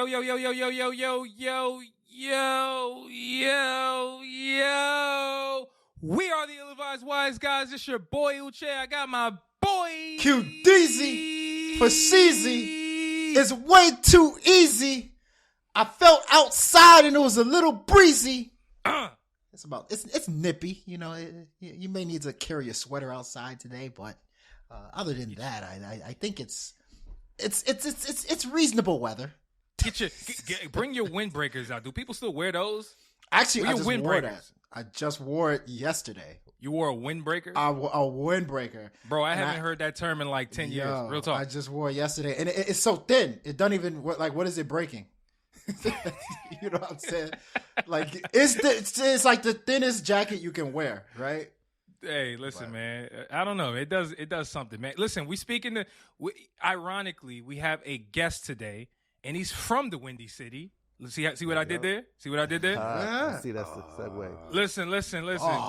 Yo, yo, yo, yo, yo, yo, yo, yo, yo, yo, yo. We are the ill-advised wise guys. It's your boy Uchay. I got my boy QDeezy for Sheezy. It's way too easy. I felt outside and it was a little breezy. It's nippy, you know. You may need to carry a sweater outside today, but other than that, I think it's reasonable weather. Bring your windbreakers out. Do people still wear those? Actually, I just wore that. I just wore it yesterday. You wore a windbreaker? A windbreaker. Bro, I haven't heard that term in like 10 years. Real talk. I just wore it yesterday. And it's so thin. It doesn't even, what is it breaking? You know what I'm saying? Like, it's like the thinnest jacket you can wear, right? Hey, listen, man. I don't know. It does something, man. Listen, ironically, we have a guest today, and he's from the Windy City. See what I did there? See what I did there? I see that's the segue. Listen.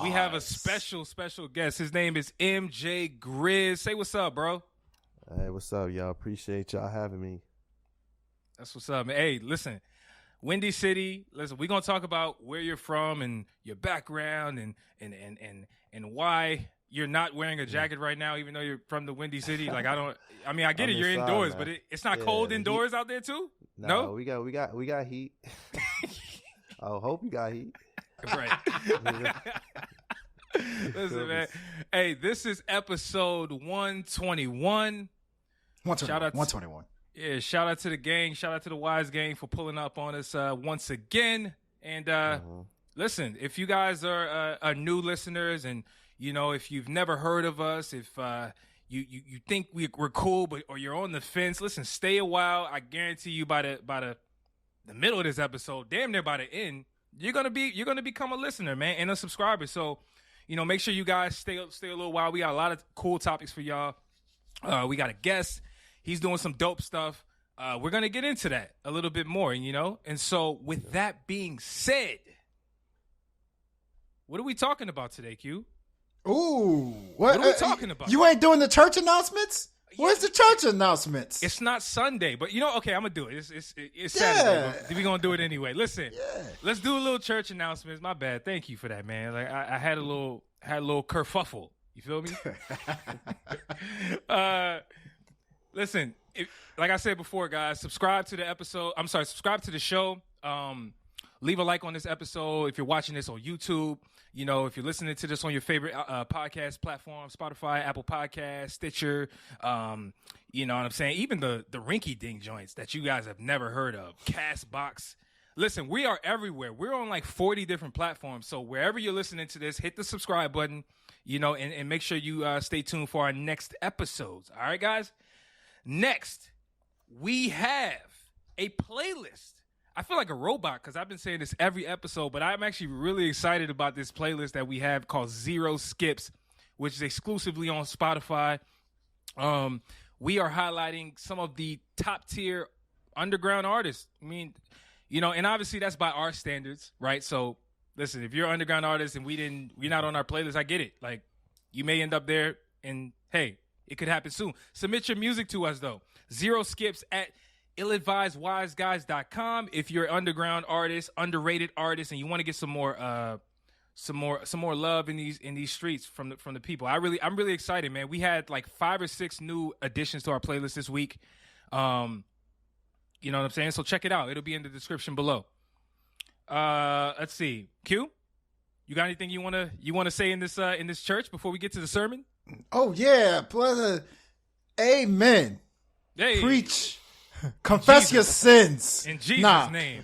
We have a special guest. His name is Mj Grizz. Say what's up, bro. Hey, what's up, y'all? Appreciate y'all having me. That's what's up, man. Hey, listen. Windy City. Listen, we're gonna talk about where you're from and your background and why you're not wearing a jacket right now, even though you're from the Windy City. Like I get it. You're indoors, man. But it's not cold indoors out there too. No, we got heat. I hope you got heat. Right. Listen, man. Hey, this is episode 121. 121. Yeah, shout out to the gang. Shout out to the Wise Gang for pulling up on us once again. And listen, if you guys are new listeners, and you know, if you've never heard of us, if you think we're cool, or you're on the fence, listen, stay a while. I guarantee you by the middle of this episode, damn near by the end, you're gonna become a listener, man, and a subscriber. So, you know, make sure you guys stay a little while. We got a lot of cool topics for y'all. We got a guest. He's doing some dope stuff. We're going to get into that a little bit more, you know? And so with that being said, what are we talking about today, Q? Ooh. What are we talking about? You ain't doing the church announcements? Yeah. Where's the church announcements? It's not Sunday, but you know, okay, I'm going to do it. It's Saturday, but we're going to do it anyway. Listen, let's do a little church announcements. My bad. Thank you for that, man. Like I had a little kerfuffle. You feel me? Listen, like I said before, guys, subscribe to the show. Leave a like on this episode if you're watching this on YouTube. You know, if you're listening to this on your favorite podcast platform, Spotify, Apple Podcasts, Stitcher, you know what I'm saying? Even the rinky-dink joints that you guys have never heard of, Castbox. Listen, we are everywhere. We're on like 40 different platforms. So wherever you're listening to this, hit the subscribe button, you know, and make sure you stay tuned for our next episodes. All right, guys? Next, we have a playlist. I feel like a robot because I've been saying this every episode, but I'm actually really excited about this playlist that we have called Zero Skips, which is exclusively on Spotify. We are highlighting some of the top tier underground artists. I mean, you know, and obviously that's by our standards, right? So listen, if you're an underground artist and we're not on our playlist, I get it. Like, you may end up there, and hey, it could happen soon. Submit your music to us, though. Zero Skips at illadvisedwiseguys.com. If you're an underground artist, underrated artist, and you want to get some more love in these streets from the people. I'm really excited, man. We had like 5 or 6 new additions to our playlist this week. You know what I'm saying? So check it out. It'll be in the description below. Let's see. Q, you got anything you wanna say in this church before we get to the sermon? Oh yeah, brother. Amen. Hey. Preach. Confess your sins. In Jesus' name.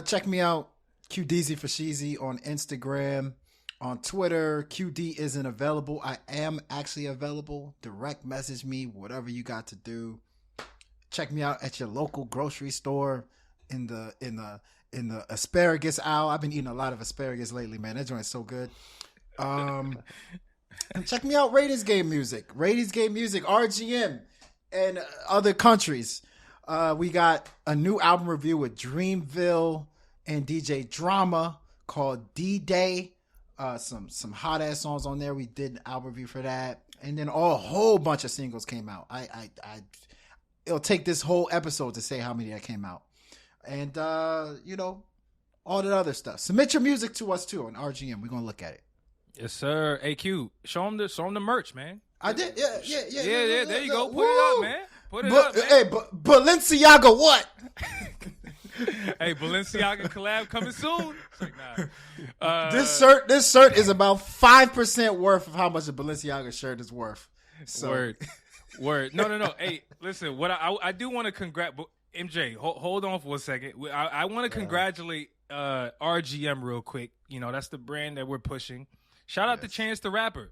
Check me out, QDeezy for Sheezy on Instagram, on Twitter. QD isn't available. I am actually available. Direct message me, whatever you got to do. Check me out at your local grocery store in the asparagus aisle. I've been eating a lot of asparagus lately, man. That joint's so good. And check me out, Ratings Game Music, RGM, and other countries. We got a new album review with Dreamville and DJ Drama called D-Day. Some hot ass songs on there. We did an album review for that, and then a whole bunch of singles came out. It'll take this whole episode to say how many that came out. and all the other stuff. Submit your music to us too on RGM. We're gonna look at it. Yes, sir. AQ, show them the merch, man. I did. Yeah. There you go. Put it up, man. Put it up, man. Hey, Balenciaga, what? Hey, Balenciaga collab coming soon. It's like, nah. This shirt is about 5% worth of how much a Balenciaga shirt is worth. So. Word. No. Hey, listen. What I do want to MJ. Hold on for a second. I want to congratulate RGM real quick. That's the brand that we're pushing. Shout out to Chance the Rapper.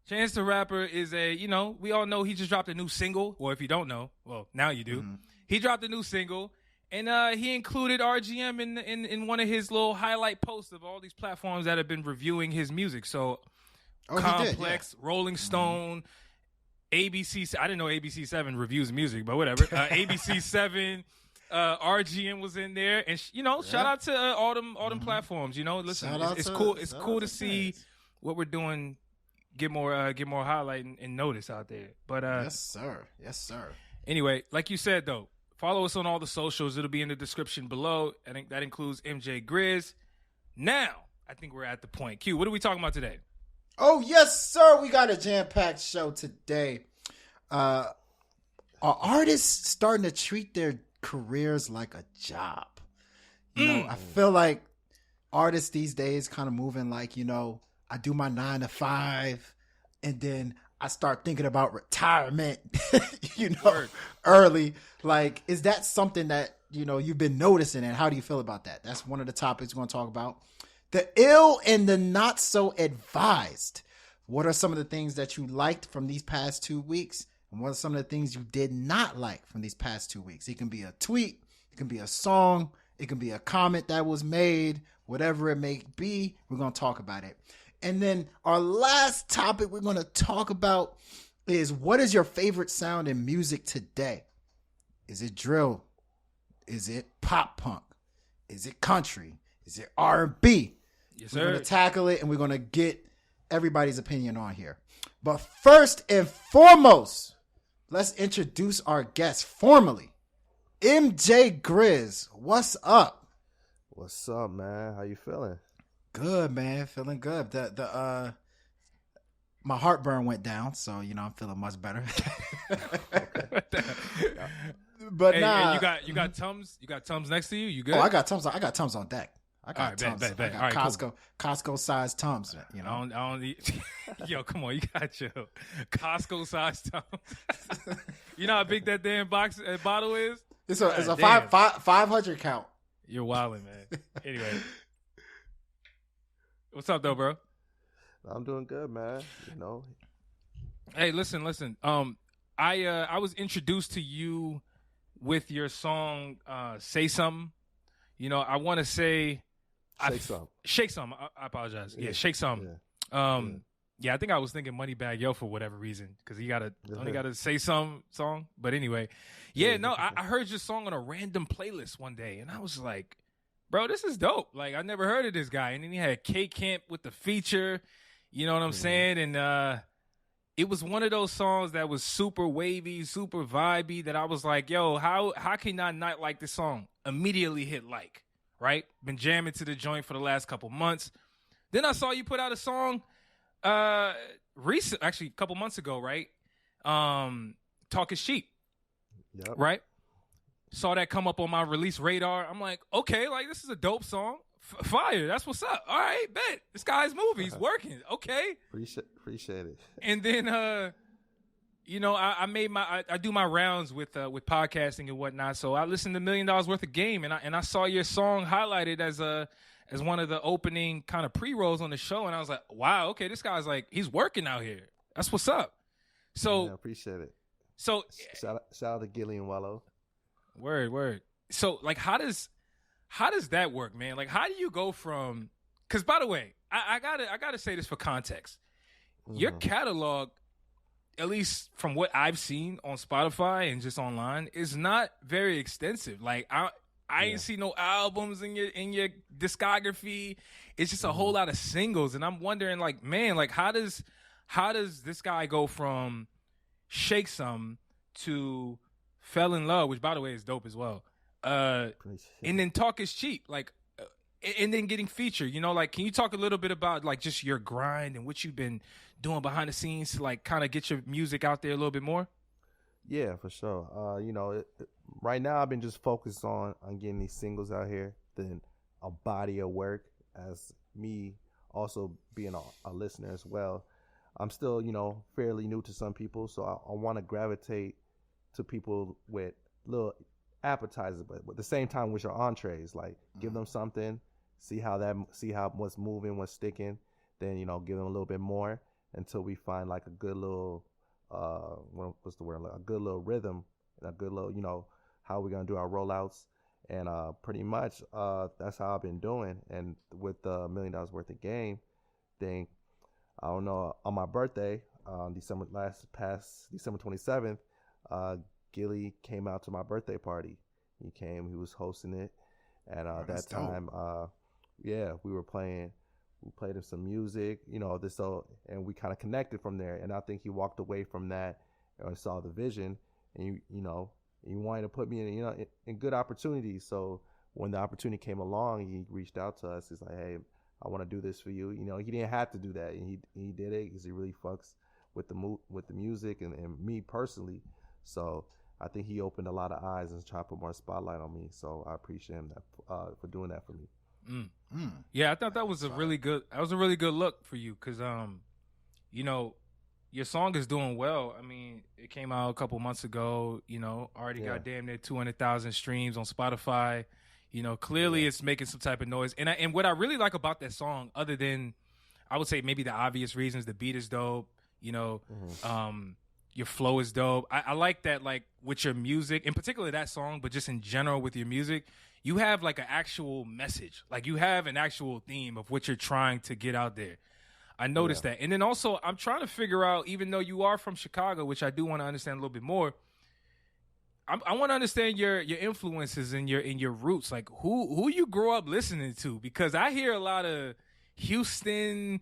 Chance the Rapper is we all know he just dropped a new single. Or if you don't know, well, now you do. Mm-hmm. He dropped a new single, and he included RGM in one of his little highlight posts of all these platforms that have been reviewing his music. So, Complex, Rolling Stone, ABC. I didn't know ABC7 reviews music, but whatever. ABC7. RGM was in there, and shout out to all them platforms. Listen, it's cool. It's cool to see what we're doing get more highlight and notice out there. But yes, sir. Anyway, like you said though, follow us on all the socials. It'll be in the description below. I think that includes Mj Grizz. Now, I think we're at the point. Q, what are we talking about today? Oh yes, sir. We got a jam-packed show today. Are artists starting to treat their careers like a job? I feel like artists these days kind of moving like, I do my 9 to 5 and then I start thinking about retirement, early. Like, is that something that, you've been noticing, and how do you feel about that? That's one of the topics we're going to talk about. The ill and the not so advised. What are some of the things that you liked from these past 2 weeks? And what are some of the things you did not like from these past 2 weeks? It can be a tweet. It can be a song. It can be a comment that was made. Whatever it may be, we're going to talk about it. And then our last topic we're going to talk about is, what is your favorite sound in music today? Is it drill? Is it pop punk? Is it country? Is it R&B? Yes, sir. We're going to tackle it, and we're going to get everybody's opinion on here. But first and foremost, let's introduce our guest formally. Mj Grizz, what's up? What's up, man? How you feeling? Good, man. Feeling good. My heartburn went down, so I'm feeling much better. But hey, you got Tums. You got Tums next to you. You good? Oh, I got Tums. I got Tums on deck. I got right, Tums. Bet. I got All right, Costco sized Tums. I don't need. Yo, come on, you got your Costco sized Tums. You know how big that damn bottle is? It's a 500 count. You're wilding, man. Anyway, what's up, though, bro? I'm doing good, man. Hey, listen. I was introduced to you with your song "Say Something." I want to say Shake Some. I apologize. Yeah, Shake Some. Yeah. I think I was thinking Moneybagg Yo for whatever reason, because he only got to say some song. But anyway, I heard your song on a random playlist one day, and I was like, bro, this is dope. Like, I never heard of this guy. And then he had K Camp with the feature. You know what I'm saying? And it was one of those songs that was super wavy, super vibey, that I was like, yo, how can I not like this song? Immediately hit like, right? Been jamming to the joint for the last couple months. Then I saw you put out a song actually a couple months ago, right? Talk is Cheap. Yep. Right? Saw that come up on my release radar. I'm like, okay, like, this is a dope song. Fire. That's what's up. All right, bet. This guy's moving. He's working. Okay. Appreciate it. And then, I do my rounds with podcasting and whatnot. So I listened to $1 Million Worth of Game, and I saw your song highlighted as one of the opening kind of pre-rolls on the show. And I was like, wow, okay, this guy's like, he's working out here. That's what's up. So I appreciate it. So shout out to Gillian Wallow. Word. So, like, how does that work, man? Like, how do you go from? Because, by the way, I gotta say this for context. Mm-hmm. Your catalog, at least from what I've seen on Spotify and just online, is not very extensive. Like, I ain't see no albums in your discography. It's just a whole lot of singles, and I'm wondering, like, man, like, how does this guy go from Shake Some to Fell in Love, which, by the way, is dope as well. And then talk is cheap. Like, and then getting featured, you know, like, can you talk a little bit about like just your grind and what you've been doing behind the scenes to like kind of get your music out there a little bit more? Yeah, for sure. You know, right now I've been just focused on getting these singles out here, then a body of work as me also being a listener as well. I'm still, you know, fairly new to some people, so I want to gravitate to people with little appetizers, but at the same time with your entrees, like give them something, see how what's moving, what's sticking, then, you know, give them a little bit more until we find like a good little what's the word, like a good little rhythm and a good little, you know, how we're gonna do our rollouts. And pretty much that's how I've been doing. And with the $1 million worth of game thing, I don't know, on my birthday, December 27th, Gilly came out to my birthday party. He came, he was hosting it, and that time, we played him some music, you know, and we kind of connected from there. And I think he walked away from that and saw the vision, and you know, he wanted to put me in, you know, in good opportunities. So when the opportunity came along, he reached out to us. He's like, hey, I want to do this for you. You know, he didn't have to do that, and he did it because he really fucks with the music and me personally. So I think he opened a lot of eyes and tried to put more spotlight on me. So I appreciate him for doing that for me. Yeah, I thought that was a really good look for you because you know, your song is doing well. I mean, it came out a couple months ago, you know, already got damn near 200,000 streams on Spotify. You know, clearly it's making some type of noise. And what I really like about that song, other than I would say maybe the obvious reasons, the beat is dope, you know, your flow is dope. I like that, like with your music, in particular that song, but just in general with your music, you have like an actual message. Like you have an actual theme of what you're trying to get out there. I noticed that. And then also I'm trying to figure out, even though you are from Chicago, which I do want to understand a little bit more, I want to understand your influences and your roots. Like who you grew up listening to, because I hear a lot of Houston.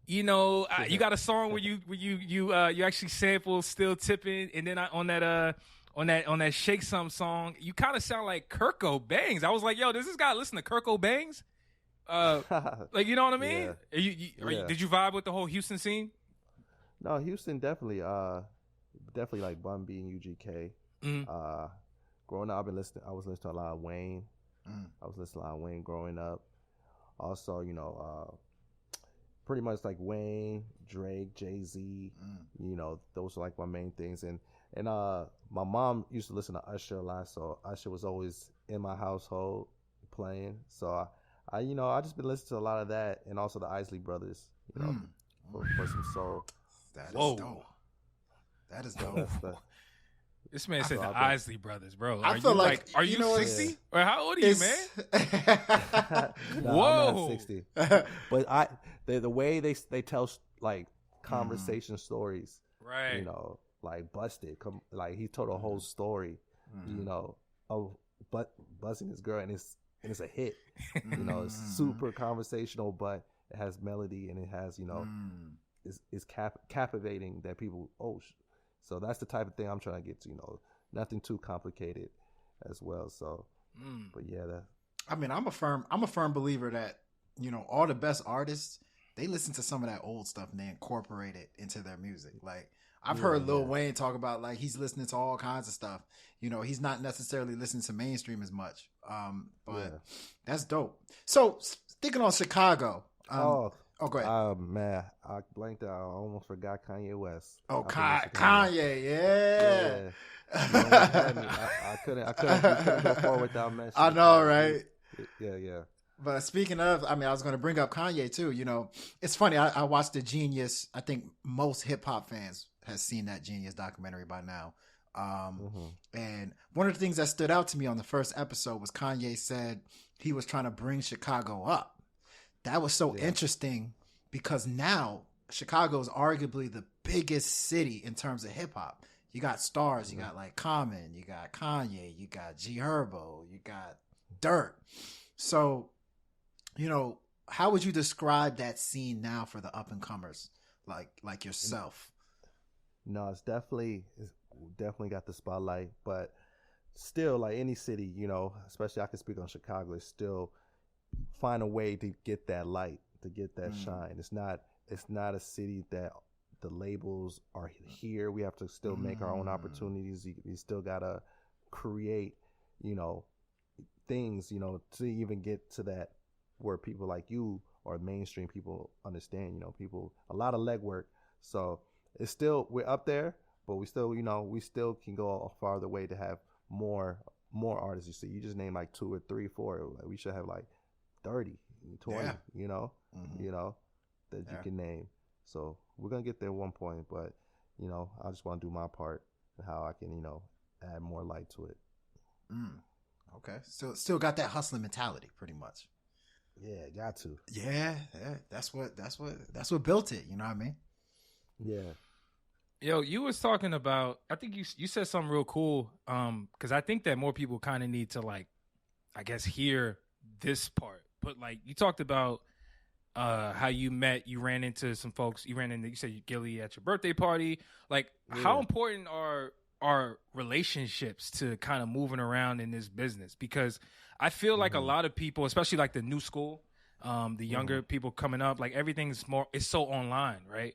You know, you got a song where you actually sample Still Tipping, and then on that Shake Some song, you kind of sound like Kirko Bangs. I was like, yo, does this guy listen to Kirko Bangs? Like, you know what I mean? Yeah. Did you vibe with the whole Houston scene? No, Houston definitely like Bun B and UGK. Growing up, I was listening to a lot of Wayne. I was listening to a lot of Wayne growing up. Also, you know, pretty much like Wayne, Drake, Jay-Z. You know, those are like my main things. And my mom used to listen to Usher a lot, so Usher was always in my household playing. So I just been listening to a lot of that, and also the Isley Brothers, you know, for some soul. That is dope. That is dope. This man said the Isley Brothers, bro. I feel like are you 60? Or how old are you, man? No, whoa, I'm not 60. But the way they tell like conversation stories, right? You know, like Busted, like he told a whole story, you know, of busting this girl, and it's a hit. You know, it's super conversational, but it has melody and it has, you know, it's captivating that people. So that's the type of thing I'm trying to get to. You know, nothing too complicated as well. So, but yeah, I mean, I'm a firm believer that, you know, all the best artists, they listen to some of that old stuff and they incorporate it into their music. Like I've heard Lil Wayne talk about like he's listening to all kinds of stuff. You know, he's not necessarily listening to mainstream as much. But that's dope. So sticking on Chicago. Go ahead. Man, I blanked out. I almost forgot Kanye West. Oh, Kanye, yeah. I couldn't go forward without mentioning. I know, right? Yeah. But speaking of, I mean, I was going to bring up Kanye too. You know, it's funny. I watched the Genius. I think most hip hop fans has seen that Genius documentary by now. And one of the things that stood out to me on the first episode was Kanye said he was trying to bring Chicago up. That was so interesting because now Chicago is arguably the biggest city in terms of hip hop. You got stars, you got like Common, you got Kanye, you got G Herbo, you got Dirt. So, you know, how would you describe that scene now for the up and comers like yourself? No, it's definitely got the spotlight, but still, like any city, especially I can speak on Chicago, is still find a way to get that light, to get that shine. It's not a city that the labels are here. We have to still make our own opportunities. You still gotta create, things, to even get to that where people like you or mainstream people understand. People, a lot of legwork. So it's still, we're up there, but we still, we still can go a farther way to have more artists. You see, you just name like 2 or 3, 4. We should have like 30, 20, that you can name. So we're gonna get there at one point, but I just want to do my part and how I can add more light to it. Okay, so still got that hustling mentality, pretty much. Yeah, got to. Yeah, that's what built it. You know what I mean? Yeah. Yo, you was talking about, I think you said something real cool, because I think that more people kind of need to, like, I guess, hear this part. But like, you talked about how you ran into some folks, you said Gilly at your birthday party. Like, how important are relationships to kind of moving around in this business? Because I feel like a lot of people, especially like the new school, the younger people coming up, like everything's it's so online, right?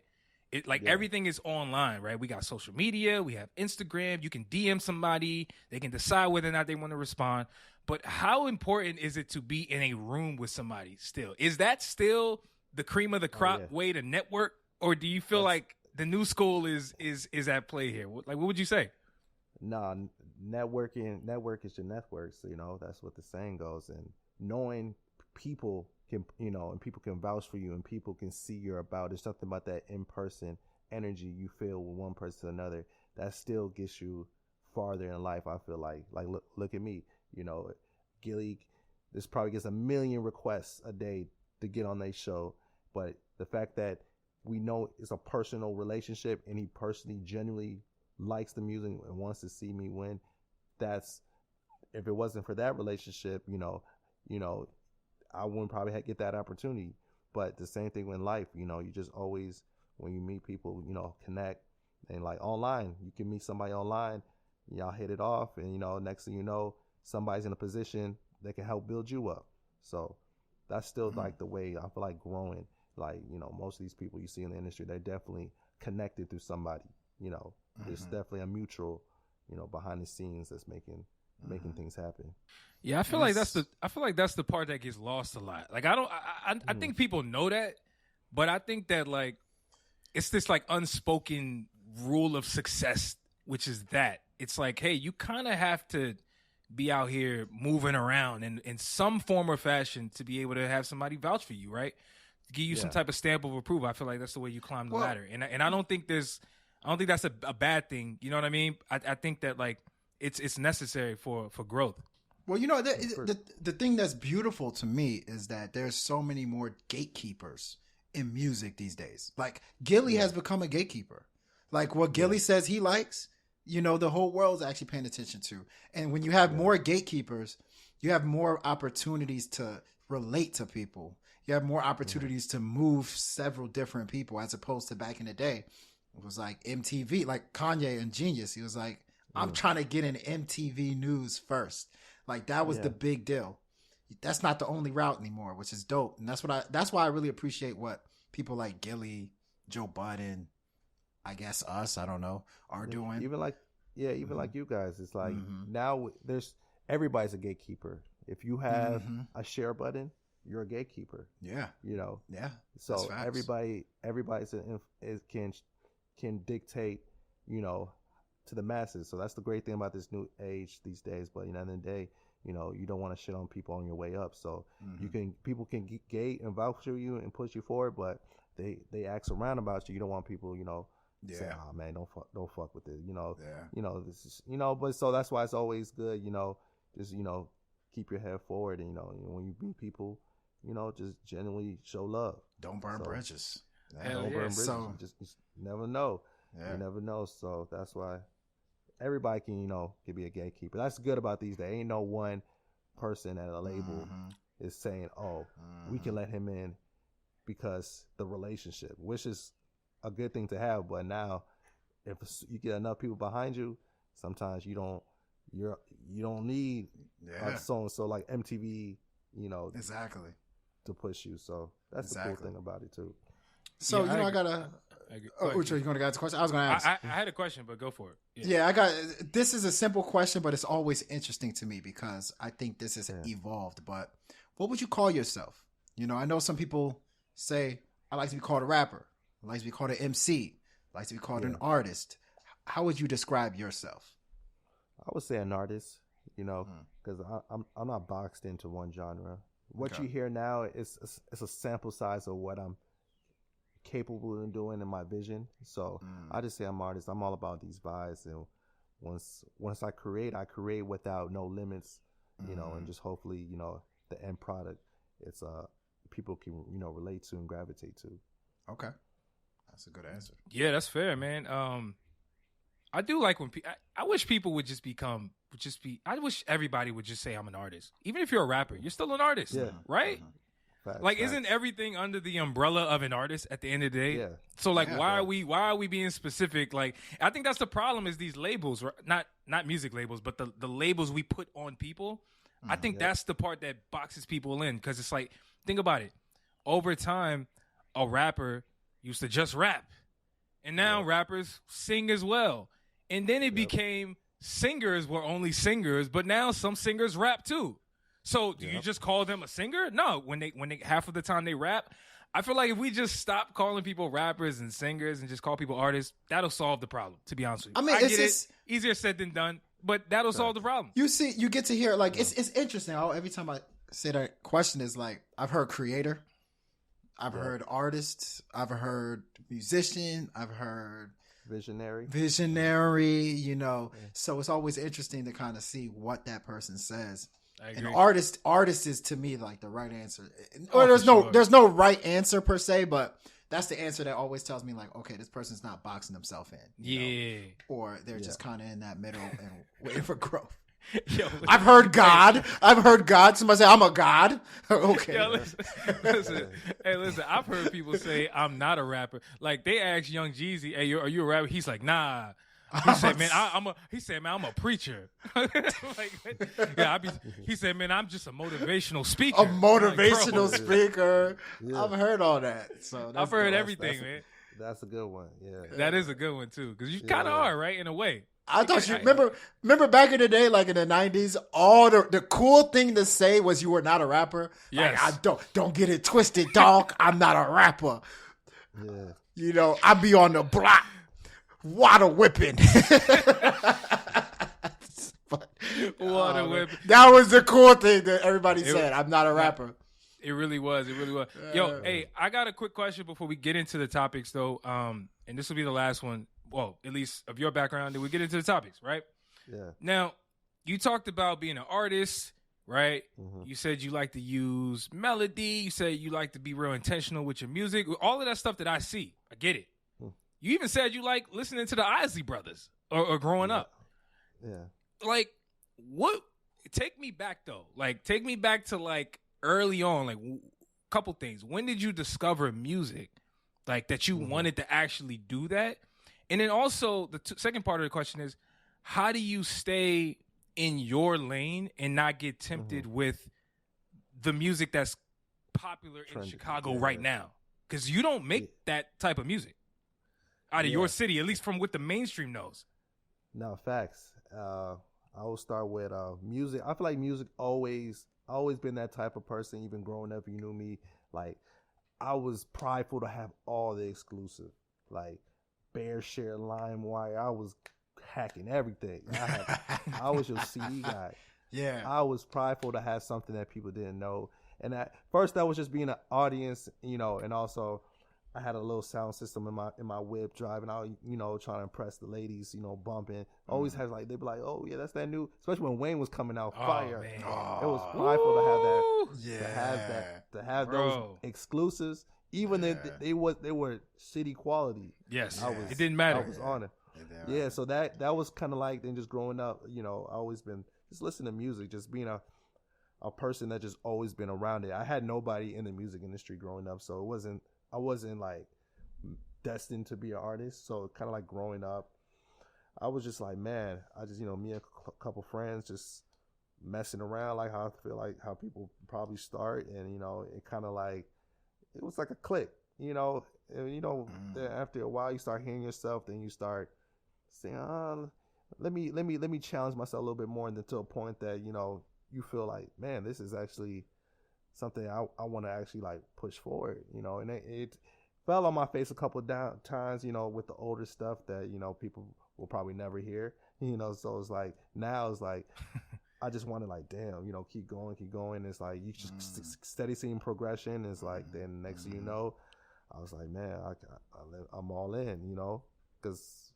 Everything is online, right? We got social media, we have Instagram, you can DM somebody, they can decide whether or not they want to respond. But how important is it to be in a room with somebody still? Is that still the cream of the crop way to network? Or do you feel like the new school is at play here? Like, what would you say? Nah, network is your network. So, that's what the saying goes. And knowing people can, and people can vouch for you and people can see you're about. There's something about that in-person energy you feel with one person to another that still gets you farther in life. I feel like look at me, Gilly, this probably gets 1 million requests a day to get on their show. But the fact that we know it's a personal relationship and he personally genuinely likes the music and wants to see me win, if it wasn't for that relationship, I wouldn't probably get that opportunity. But the same thing in life, you just always, when you meet people, connect. And like online, you can meet somebody online, y'all hit it off, and next thing you know, somebody's in a position that can help build you up. So that's still like the way I feel like growing. Like, most of these people you see in the industry, they're definitely connected through somebody. There's definitely a mutual, behind the scenes that's making things happen. Yeah, I feel like that's the part that gets lost a lot. Like, I think people know that, but I think that like it's this like unspoken rule of success, which is that it's like, hey, you kind of have to be out here moving around in some form or fashion to be able to have somebody vouch for you, right? Give you some type of stamp of approval. I feel like that's the way you climb the ladder, and I don't think that's a bad thing. You know what I mean? I think that like it's necessary for growth. Well, the thing that's beautiful to me is that there's so many more gatekeepers in music these days. Like Gilly has become a gatekeeper. Like what Gilly says he likes, the whole world's actually paying attention to. And when you have more gatekeepers, you have more opportunities to relate to people. You have more opportunities to move several different people, as opposed to back in the day. It was like MTV, like Kanye and Genius. He was like, I'm trying to get in MTV news first. Like that was the big deal. That's not the only route anymore, which is dope. And that's why I really appreciate what people like Gilly, Joe Budden, I guess us, I don't know, are doing. Even like you guys, it's like now everybody's a gatekeeper. If you have a share button, you're a gatekeeper. Yeah. Yeah. So everybody can dictate, to the masses. So that's the great thing about this new age these days. But at the end of the day, you don't want to shit on people on your way up. So people can gate and vouch for you and push you forward, but they ask around about you. You don't want people, say, oh man, don't fuck with it. This is, but so that's why it's always good, just, keep your head forward. And, when you meet people, just genuinely show love. Don't burn bridges. Don't burn bridges. So, you just never know. Yeah. You never know. So that's why everybody can be a gatekeeper. That's good about these days. Ain't no one person at a label is saying, oh, we can let him in because the relationship, which is a good thing to have. But now if you get enough people behind you, sometimes you don't you don't need so and so like MTV, exactly, to push you. So that's the cool thing about it too. So I gotta. Uche, you gonna get the question? I was gonna ask. I had a question, but go for it. Yeah, I got. This is a simple question, but it's always interesting to me because I think this has evolved. But what would you call yourself? I know some people say I like to be called a rapper. I like to be called an MC. I like to be called an artist. How would you describe yourself? I would say an artist. Because I'm not boxed into one genre. What you hear now is a sample size of what I'm capable of doing in my vision. So I just say I'm an artist. I'm all about these vibes, and once I create without no limits, and just hopefully the end product it's people can relate to and gravitate to. Okay, that's a good answer. Yeah, that's fair, man. I do like when I wish people would just be. I wish everybody would just say I'm an artist. Even if you're a rapper, you're still an artist, right? Facts. Isn't everything under the umbrella of an artist at the end of the day? Yeah. So why are we being specific? I think that's the problem is these labels, not music labels, but the labels we put on people. I think that's the part that boxes people in because it's like, think about it. Over time, a rapper used to just rap, and now rappers sing as well. And then it became singers were only singers, but now some singers rap too. So do you just call them a singer? No, when they half of the time they rap. I feel like if we just stop calling people rappers and singers and just call people artists, that'll solve the problem, to be honest with you. I mean, it's just easier said than done, but that'll solve the problem. You get to hear it's interesting. Every time I say that question is I've heard creator, I've heard artist, I've heard musician, I've heard visionary, So it's always interesting to kind of see what that person says. I agree. And artist is to me the right answer. Or there's no right answer per se, but that's the answer that always tells me okay, this person's not boxing themselves in. You know? Or they're just kind of in that middle and waiting for growth. Yo, I've heard God. Somebody say I'm a God. Okay. Yo, listen. Hey, listen. I've heard people say I'm not a rapper. They asked Young Jeezy, "Hey, are you a rapper?" He's like, "Nah." He said, "Man, I'm a preacher." He said, "Man, I'm just a motivational speaker." A motivational speaker. Yeah. I've heard all that. So I've heard everything, man. That's a good one. Yeah, that is a good one too, because you kind of are, right, in a way. I thought you remember back in the day, in the 90s, all the cool thing to say was you were not a rapper. Yes. I don't get it twisted, dog. I'm not a rapper. Yeah. I be on the block, water whipping. Water whipping. That was the cool thing that everybody said. I'm not a rapper. It really was. Yo, hey, I got a quick question before we get into the topics, though. And this will be the last one. Well, at least of your background, then we get into the topics, right? Yeah. Now, you talked about being an artist, right? Mm-hmm. You said you like to use melody. You said you like to be real intentional with your music. All of that stuff that I see, I get it. Mm. You even said you like listening to the Isley Brothers or growing up. Yeah. What? Take me back, though. Take me back to, early on, a couple things. When did you discover music, that you wanted to actually do that? And then also, the second part of the question is, how do you stay in your lane and not get tempted with the music that's popular in Chicago right now? Because you don't make that type of music out of your city, at least from what the mainstream knows. No, facts. I will start with music. I feel like music always been that type of person. Even growing up, you knew me. I was prideful to have all the exclusive. Bear Share, LimeWire. I was hacking everything. I was your CD guy. Yeah. I was prideful to have something that people didn't know. And at first, that was just being an audience, and also I had a little sound system in my whip driving out, trying to impress the ladies, bumping. Always has they'd be like, oh yeah, that's that new, especially when Wayne was coming out fire. Man. It was prideful to have that, to have those exclusives, even if they were shitty quality. Yes, it didn't matter. I was on it. Yeah, so that was kind of then just growing up, I always been just listening to music, just being a person that just always been around it. I had nobody in the music industry growing up, so I wasn't destined to be an artist. So kind of growing up, I was just man, I just, me and a couple friends just messing around, like how I feel like how people probably start, and it kind of like it was like a click, then after a while you start hearing yourself, then you start saying, let me challenge myself a little bit more, and then to a point that you feel like, man, this is actually something I want to actually like push forward, and it fell on my face a couple of times, with the older stuff that people will probably never hear, so it's like now it's like I just want to like, damn, keep going. It's like you just steady seeing progression. It's like then next thing you know, I was like, man, I'm all in, because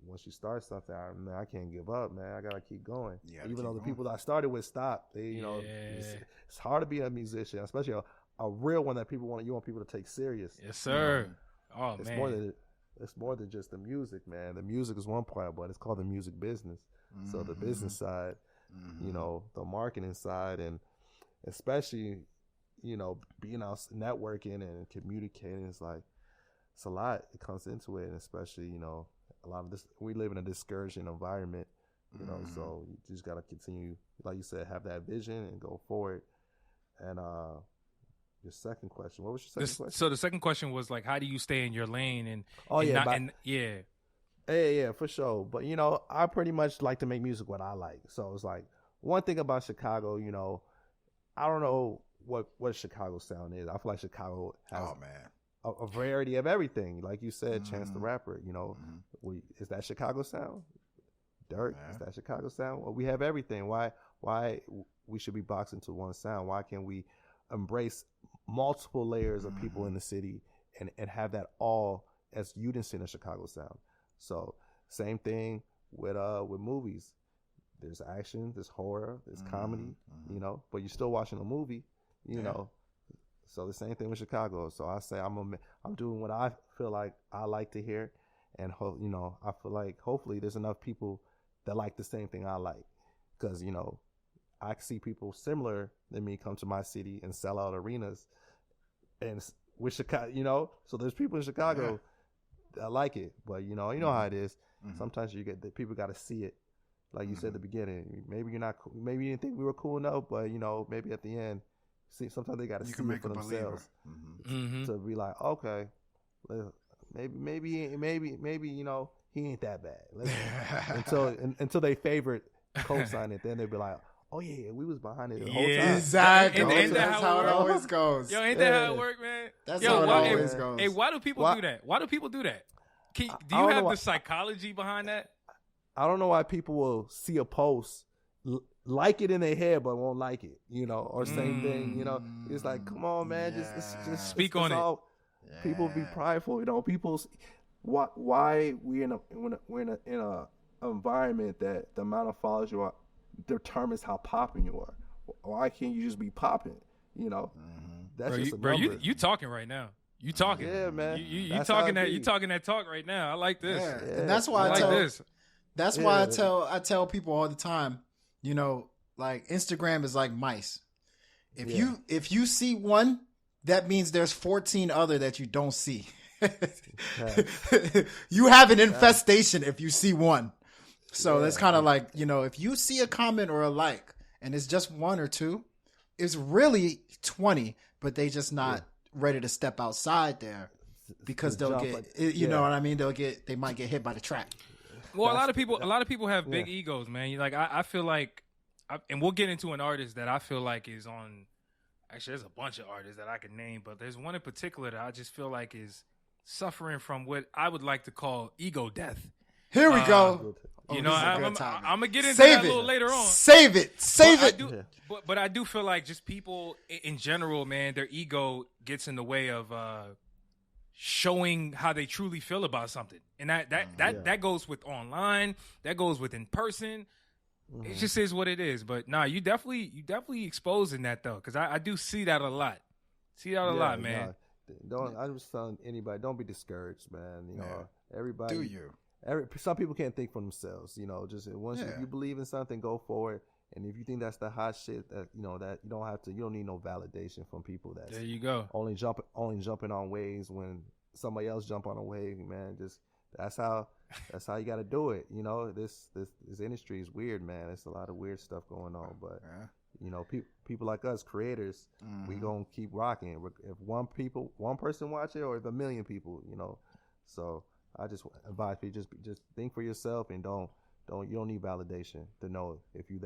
once you start something, I can't give up, man. I gotta keep going. Even though the people that I started with stopped, it's hard to be a musician, especially a real one that you want people to take serious. Yes, sir. Oh it's man, it's more than just the music, man. The music is one part, but it's called the music business. So the business side, the marketing side, and especially, being out networking and communicating, it's a lot. It comes into it, and especially, a lot of this, we live in a discouraging environment, so you just got to continue, like you said, have that vision and go forward. And your second question, what was your second question? So the second question was like, how do you stay in your lane? Yeah, for sure. But I pretty much like to make music what I like. So it's like one thing about Chicago, I don't know what Chicago sound is. I feel like Chicago has a variety of everything. Like you said, Chance the Rapper, is that Chicago sound? Dirk, is that Chicago sound? Well, we have everything. Why we should be boxed into one sound? Why can't we embrace multiple layers of people in the city and have that all as unison in Chicago sound? So same thing with movies. There's action, there's horror, there's comedy, but you're still watching a movie, know. So the same thing with Chicago. So I say I'm doing what I feel like I like to hear, and I feel like hopefully there's enough people that like the same thing I like, because I see people similar than me come to my city and sell out arenas, and with Chicago, so there's people in Chicago that like it, but you know how it is. Sometimes you get that people got to see it, like you said at the beginning. Maybe you're not, maybe you didn't think we were cool enough, but maybe at the end, sometimes they got to see it for themselves to be like, okay, maybe he ain't that bad. Until they favorite co-sign it, then they'll be like, oh yeah, we was behind it the whole time. Exactly. Ain't That's how it always goes. Yo, ain't that how it work, man? That's how it always goes. Hey, why do people do that? Why do people do that? Do you have the psychology behind that? I don't know why people will see a post, like it in their head, but won't like it, or same thing, It's like, come on, man, just speak on it. People be prideful, people. Why we're in a environment that the amount of followers you are determines how popping you are. Why can't you just be popping? That's just a number. You talking right now. You talking? Yeah, man. You talking that? You talking that talk right now? I like this. Yeah. And that's why I tell people all the time. Like Instagram is like mice. If you see one, that means there's 14 other that you don't see. You have an infestation if you see one. So that's kind of like, if you see a comment or a like and it's just one or two, it's really 20, but they just not ready to step outside there because they'll get, know what I mean? They might get hit by the track. Well, a lot of people have big egos, man. Like I feel like, and we'll get into an artist that I feel like is on. Actually, there's a bunch of artists that I could name, but there's one in particular that I just feel like is suffering from what I would like to call ego death. Here we go. I'm gonna get into that a little later on. Save it. But I do feel like just people in general, man, their ego gets in the way of showing how they truly feel about something, and that goes with online, that goes with in person. It just is what it is. But you definitely exposing that though, because I do see that a lot. Man. I'm just telling anybody, don't be discouraged, man. Everybody. Do you? Some people can't think for themselves. Just once you believe in something, go for it. And if you think that's the hot shit, that that you don't need no validation from people. That's there you go. Only jumping on waves when somebody else jump on a wave, man. that's how you got to do it. You know, this industry is weird, man. It's a lot of weird stuff going on, but you know, people like us creators, we gonna keep rocking. If one person watch it, or if 1 million people, you know. So I just advise people just think for yourself, and you don't need validation to know if you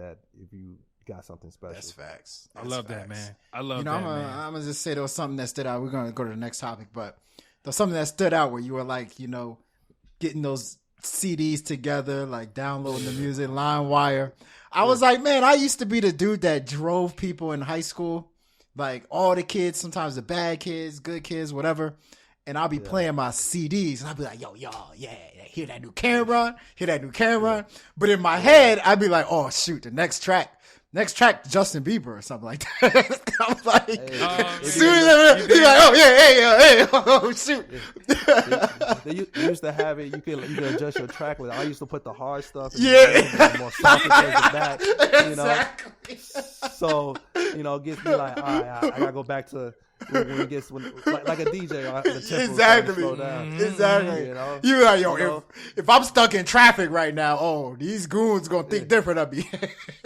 got something special. That's facts. I love that, man. I love that, man. I'm gonna just say there was something that stood out. We're gonna go to the next topic, but there's something that stood out where you were like, you know, getting those CDs together, like downloading the music, LimeWire. I was like, man, I used to be the dude that drove people in high school, like all the kids, sometimes the bad kids, good kids, whatever. And I'll be playing my CDs, and I'll be like, yo, y'all, yeah, hear that new Cameron? But in my head, I'd be like, oh, shoot, the next track, Justin Bieber or something like that. I'm like, he's like, oh, hey, oh, shoot. They used to have it, you can adjust your track with it. I used to put the hard stuff in more soft back, you know. Exactly. So, you know, it gets me like, all right, I gotta go back to when it gets like a DJ, the tempo exactly, slow down. Exactly. You know, you like, yo, if I'm stuck in traffic right now, oh, these goons gonna think different of me.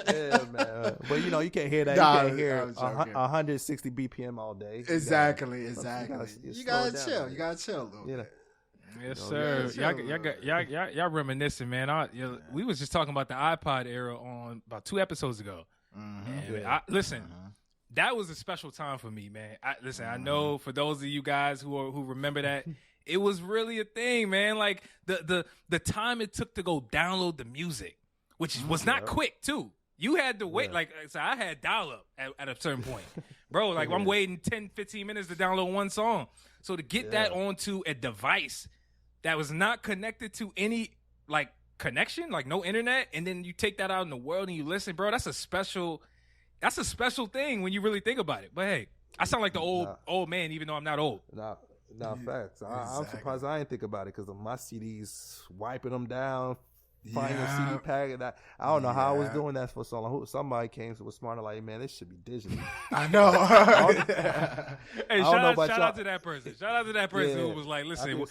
Yeah, man. But you know, you can't hear that. You can't hear 160 BPM all day. Exactly. You gotta chill. You gotta chill a little bit. Yes, sir. Y'all reminiscing, man. We was just talking about the iPod era on about 2 episodes ago. Listen. That was a special time for me, man. I know for those of you guys who remember that, it was really a thing, man. Like the time it took to go download the music, which was not quick too. You had to wait. Like so I had dial-up at a certain point. Bro, like I'm waiting 10, 15 minutes to download one song. So to get that onto a device that was not connected to any like connection, like no internet, and then you take that out in the world and you listen, bro, that's a special thing when you really think about it. But hey, I sound like the old man, even though I'm not old. Nah, facts. I'm surprised I didn't think about it because of my CDs, wiping them down, finding a CD pack. I don't know how I was doing that for so long. Somebody came was smart, like, man, this should be digital. I know. Hey, shout out to that person. Shout out to that person who was like, listen,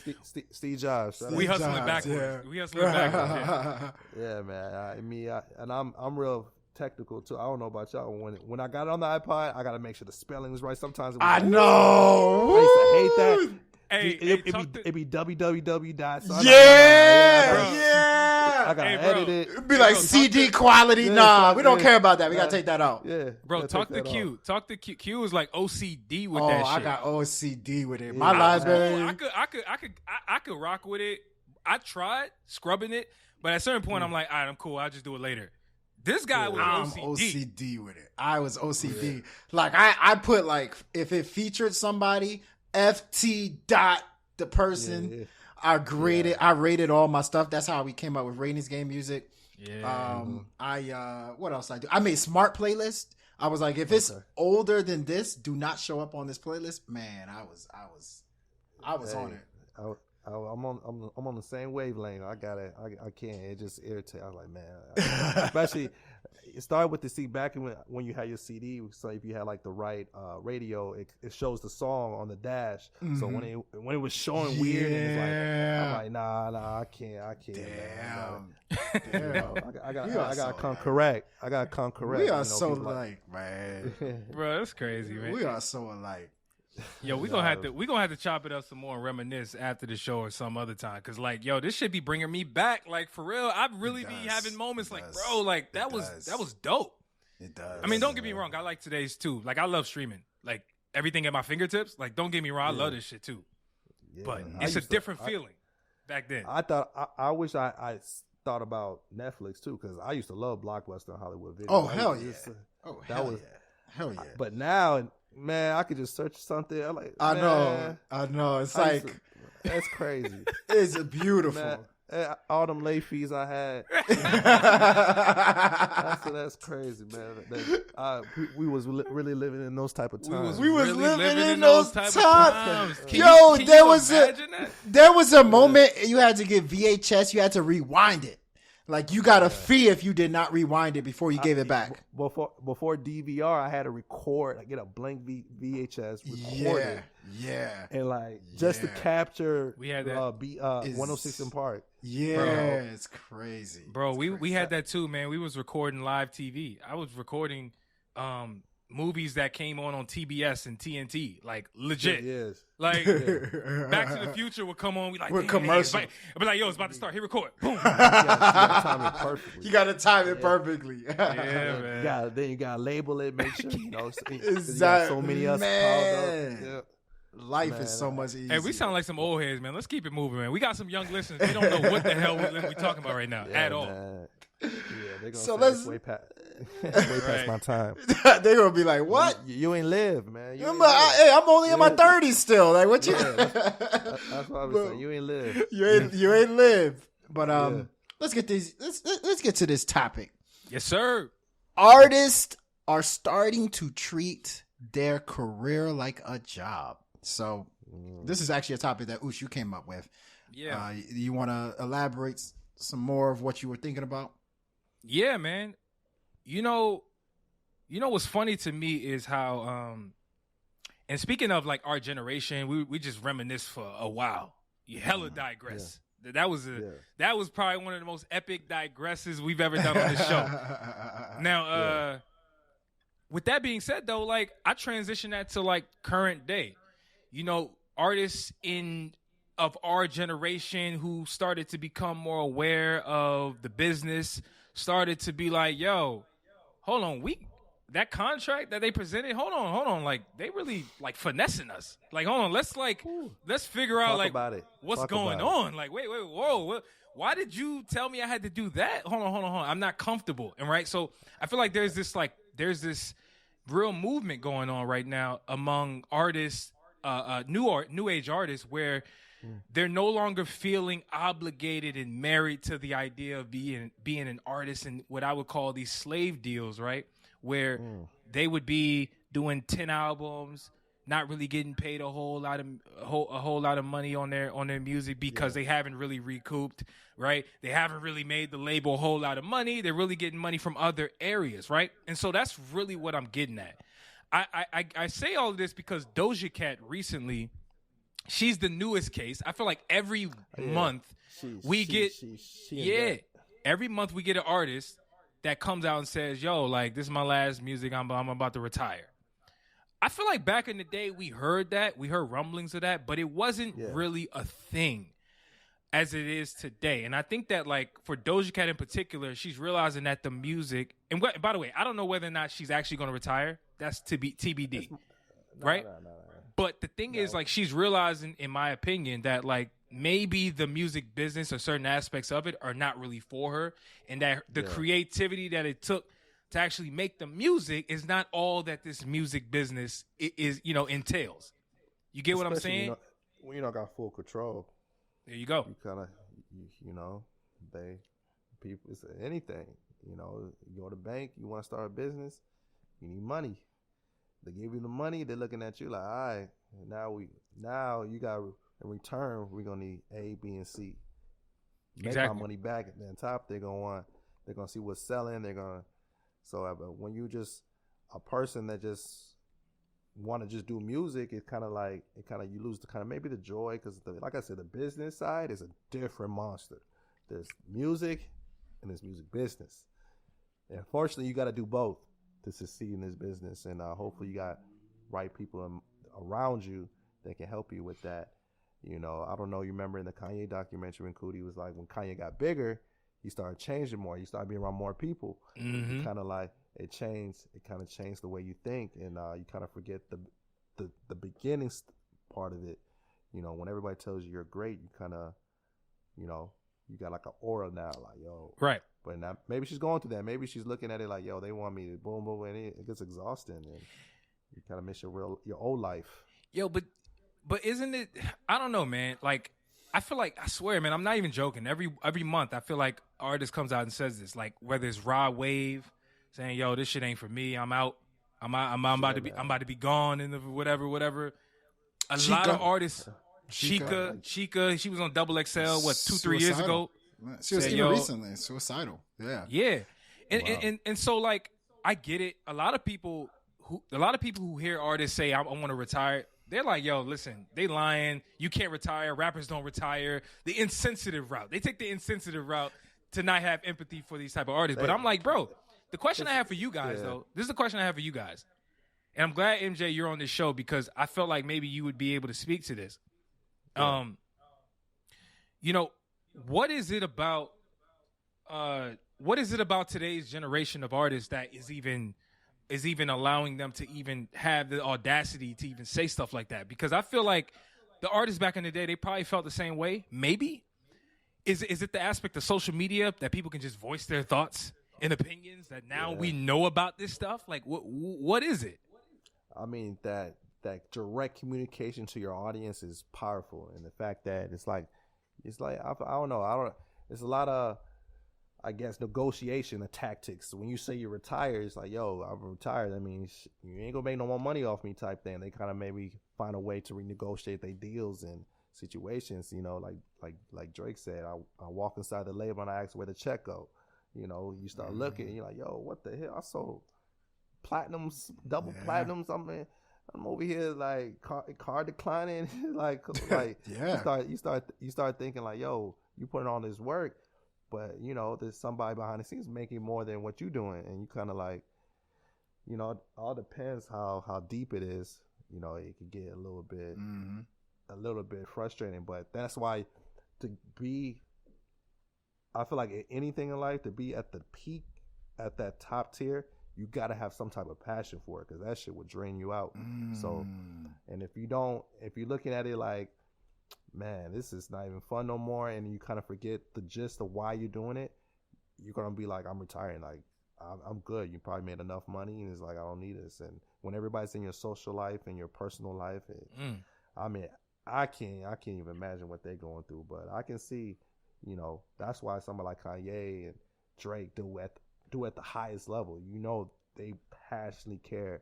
Steve Jobs. We hustling backwards. We hustling backwards. Yeah, man. I'm real technical too. I don't know about y'all. When I got it on the iPod, I got to make sure the spelling was right. Sometimes it was know. I used to hate that. Hey, it'd be www. I gotta edit it. It'd be like CD quality. Nah, we don't care about that. We gotta take that out. Yeah, bro. Talk to Q. Talk to Q. Q was like OCD with that shit. I got OCD with it. My library. I could rock with it. I tried scrubbing it, but at a certain point, I'm like, all right, I'm cool. I'll just do it later. This guy was OCD with it. I was OCD. Like I put like if it featured somebody, FT dot the person. I rated all my stuff. That's how we came up with ratings game music. What else I do? I made smart playlist. I was like, if it's older than this, do not show up on this playlist. Man, I was on it. I'm on the same wavelength. I can't. It just irritates. I was like, man, especially it started with the CD back when you had your CD. So if you had like the right radio, it shows the song on the dash. Mm-hmm. So when it was showing weird, and it was like, I'm like, nah, I can't. Damn. I gotta come correct. I gotta come correct. We are so alike, man. Bro, that's crazy, man. We are so alike. Yo, we gonna have to chop it up some more and reminisce after the show or some other time. Cause like, yo, this should be bringing me back. Like for real, I'd really be having moments like, bro, like that was dope. It does. I mean, don't get me wrong. I like today's too. Like I love streaming. Like everything at my fingertips. Like don't get me wrong. I love this shit too. Yeah. But it's a different feeling back then. I wish I thought about Netflix too, because I used to love Blockbuster Hollywood Video. Oh hell yeah! Hell yeah! But now. Man, I could just search something. I know. It's like that's crazy. It's beautiful. Man, all them late fees I had. that's crazy, man. We was really living in those type of times. We was really living in those type of times. Yo, there was a moment you had to get VHS. You had to rewind it. Like you got a fee if you did not rewind it before you gave it back. Before DVR, I had to record. I get a blank VHS, record it, Yeah. And like just to capture we had that 106 in Park. Yeah, bro. it's crazy. Bro, It's we crazy. had that too, man. We was recording live TV. I was recording movies that came on TBS and TNT, like legit. Yes. Like Back to the Future would come on. We like With damn, commercial. I'd be like, yo, it's about to start. Hit record. Boom. You gotta time it perfectly. You got to time it perfectly. Yeah, man. Then you gotta label it, make sure you know. 'cause you got Exactly. so many us piled Man. up. Yeah. Life Man, is so much easier. Hey, we sound like some old heads, man. Let's keep it moving, man. We got some young listeners. They don't know what the hell we talking about right now at all. Man. Yeah, they're gonna So say let's- it's way past my time. They're gonna be like, "What? You ain't live, man. You ain't Hey, I'm only in my 30s still. Like, what you? live. That's what I was saying. You ain't live. you ain't live." But let's get let's get to this topic. Yes, sir. Artists are starting to treat their career like a job. So this is actually a topic that Ush, you came up with. Yeah. You want to elaborate some more of what you were thinking about? Yeah, man. You know what's funny to me is how and speaking of like our generation, we just reminisce for a while. You hella digress. Yeah. That was probably one of the most epic digresses we've ever done on this show. Now, with that being said though, like I transition that to like current day. You know, artists of our generation who started to become more aware of the business, started to be like, yo, hold on, that contract that they presented, hold on, like they really like finessing us. Like, hold on, let's figure out like what's going on. Like, wait, whoa, why did you tell me I had to do that? Hold on, I'm not comfortable. And right, so I feel like there's this real movement going on right now among artists, new age artists, where they're no longer feeling obligated and married to the idea of being an artist and what I would call these slave deals, right? Where they would be doing 10 albums, not really getting paid a whole lot of money on their music because they haven't really recouped, right? They haven't really made the label a whole lot of money. They're really getting money from other areas, right? And so that's really what I'm getting at. I say all of this because Doja Cat recently, she's the newest case. I feel like every month every month we get an artist that comes out and says, yo, like, this is my last music. I'm about to retire. I feel like back in the day we heard rumblings of that, but it wasn't really a thing as it is today. And I think that, like, for Doja Cat in particular, she's realizing that the music, and by the way, I don't know whether or not she's actually going to retire. That's TBD, right? No. But the thing is, like, she's realizing, in my opinion, that, like, maybe the music business or certain aspects of it are not really for her, and that the creativity that it took to actually make the music is not all that this music business is, entails. You get what I'm saying? When you don't got full control. There you go. You kind of, people, it's anything. You go to the bank, you want to start a business, you need money. They give you the money, they're looking at you like, all right, now you got, in return, we're going to need A, B, and C. Make our money back. And then top, they're going to see what's selling. So when you just a person that just want to just do music, you lose maybe the joy, because like I said, the business side is a different monster. There's music and there's music business. And unfortunately, you got to do both to succeed in this business. And hopefully you got right people around you that can help you with that. I don't know, you remember in the Kanye documentary when Coodie was like, when Kanye got bigger, he started changing more. He started being around more people. Mm-hmm. Kind of like it kind of changed the way you think, and you kind of forget the beginning part of it. When everybody tells you you're great, you kind of, you got like an aura now, like, yo. Right. But now maybe she's going through that. Maybe she's looking at it like, yo, they want me to boom, boom, and it gets exhausting, and you kind of miss your old life. Yo, but isn't it? I don't know, man. Like, I feel like, I swear, man, I'm not even joking. Every month, I feel like artist comes out and says this. Like, whether it's Rod Wave saying, "Yo, this shit ain't for me. I'm out. I'm about to be gone," and whatever. A lot of artists. Chica, she was on Double XL. What, 2-3 years ago? She was even recently suicidal. Yeah. And so, like, I get it. A lot of people who hear artists say, I want to retire, They're like, yo, listen, they lying. You can't retire. Rappers don't retire. The insensitive route. They take the insensitive route to not have empathy for these type of artists. But I'm like, bro, the question I have for you guys, though, this is the question I have for you guys. And I'm glad, MJ, you're on this show because I felt like maybe you would be able to speak to this. Yeah. You know, what is it about today's generation of artists that is even allowing them to even have the audacity to even say stuff like that? Because I feel like the artists back in the day, they probably felt the same way. Maybe. Is it the aspect of social media that people can just voice their thoughts and opinions that now we know about this stuff? Like, what is it? I mean, that direct communication to your audience is powerful. And the fact that it's like, I don't know. It's a lot of, I guess, negotiation of tactics. When you say you're retired, it's like, yo, I'm retired. That means you ain't gonna make no more money off me type thing. They kind of maybe find a way to renegotiate their deals and situations. You know, like Drake said, I walk inside the label and I ask where the check go. You know, you start looking and you're like, yo, what the hell? I sold platinums, double platinums. I'm over here like card declining. like you start thinking like, yo, you putting all this work. But, you know, there's somebody behind the scenes making more than what you're doing. And you kind of like, you know, it all depends how deep it is. You know, it could get a little bit frustrating. But that's why I feel like anything in life, to be at the peak, at that top tier, you got to have some type of passion for it because that shit will drain you out. So, and if you're looking at it like, man, this is not even fun no more, and you kind of forget the gist of why you're doing it, you're gonna be like, I'm retiring, like I'm good. You probably made enough money, and it's like, I don't need this. And when everybody's in your social life and your personal life, I mean, I can't even imagine what they're going through. But I can see, you know, that's why somebody like Kanye and Drake do at the highest level. You know, they passionately care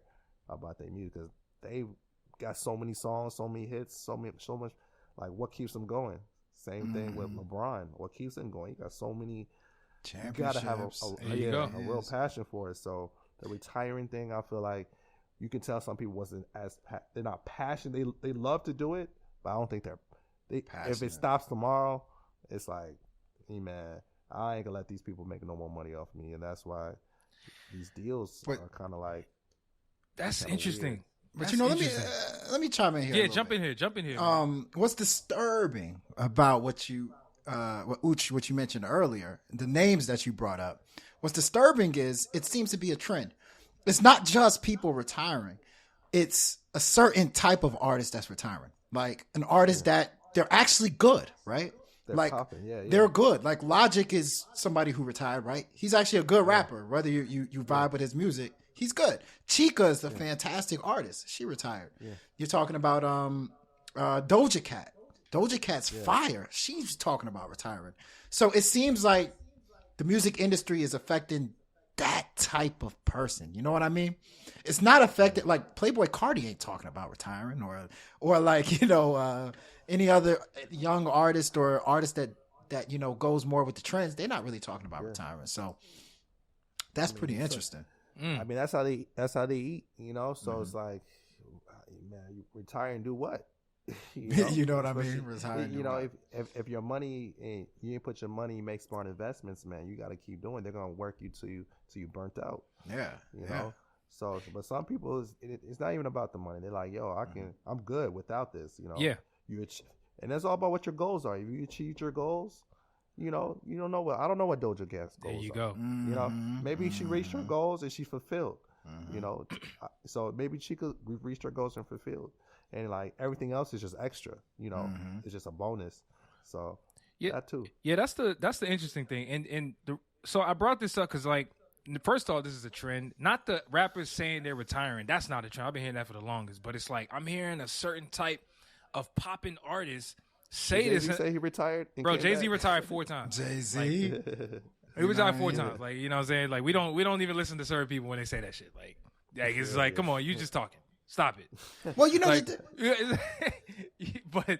about their music because they got so many songs, so many hits, so much. Like, what keeps them going? Same thing with LeBron. What keeps them going? You got so many championships. You got to have a real passion for it. So the retiring thing, I feel like you can tell some people wasn't as they're not passionate. They love to do it, but I don't think they're if it stops tomorrow, it's like, hey man, I ain't gonna let these people make no more money off me, and that's why these deals are kind of like. That's interesting. Weird. But you know, let me chime in here. Yeah, jump in here. What's disturbing about what you mentioned earlier, the names that you brought up? What's disturbing is it seems to be a trend. It's not just people retiring; it's a certain type of artist that's retiring, like an artist that they're actually good, right? They're like popping. They're good. Like Logic is somebody who retired, right? He's actually a good rapper. Whether you vibe with his music. He's good. Chica is a fantastic artist. She retired. Yeah. You're talking about Doja Cat. Doja Cat's fire. She's talking about retiring. So it seems like the music industry is affecting that type of person. You know what I mean? It's not affected like Playboi Carti ain't talking about retiring or like, you know, any other young artist or artist that you know goes more with the trends. They're not really talking about retiring. So that's pretty interesting. I mean, that's how they eat, you know. So it's like, man, you retire and do what? You know what I mean? Retire. You know, if your money and you ain't put your money, you make smart investments, man. You got to keep doing. They're gonna work you till you burnt out. Yeah, you know. So, but some people, it's not even about the money. They're like, yo, I'm good without this. You know. Yeah. And that's all about what your goals are. If you achieve your goals. You know, you don't know what I don't know what Doja Cat's goals. There you go. You know, maybe she reached her goals and she fulfilled. You know, so maybe she could reach her goals and fulfilled, and like everything else is just extra. You know, it's just a bonus. So that too. Yeah, that's the interesting thing. So I brought this up because like first of all, this is a trend. Not the rappers saying they're retiring. That's not a trend. I've been hearing that for the longest. But it's like I'm hearing a certain type of popping artists. Say this. Say he retired, bro. Jay-Z retired 4 times. Jay-Z, he retired 4 times. Like you know, what I'm saying, like we don't even listen to certain people when they say that shit. Like it's like, come on, you just talking. Stop it. Well, you know, like, but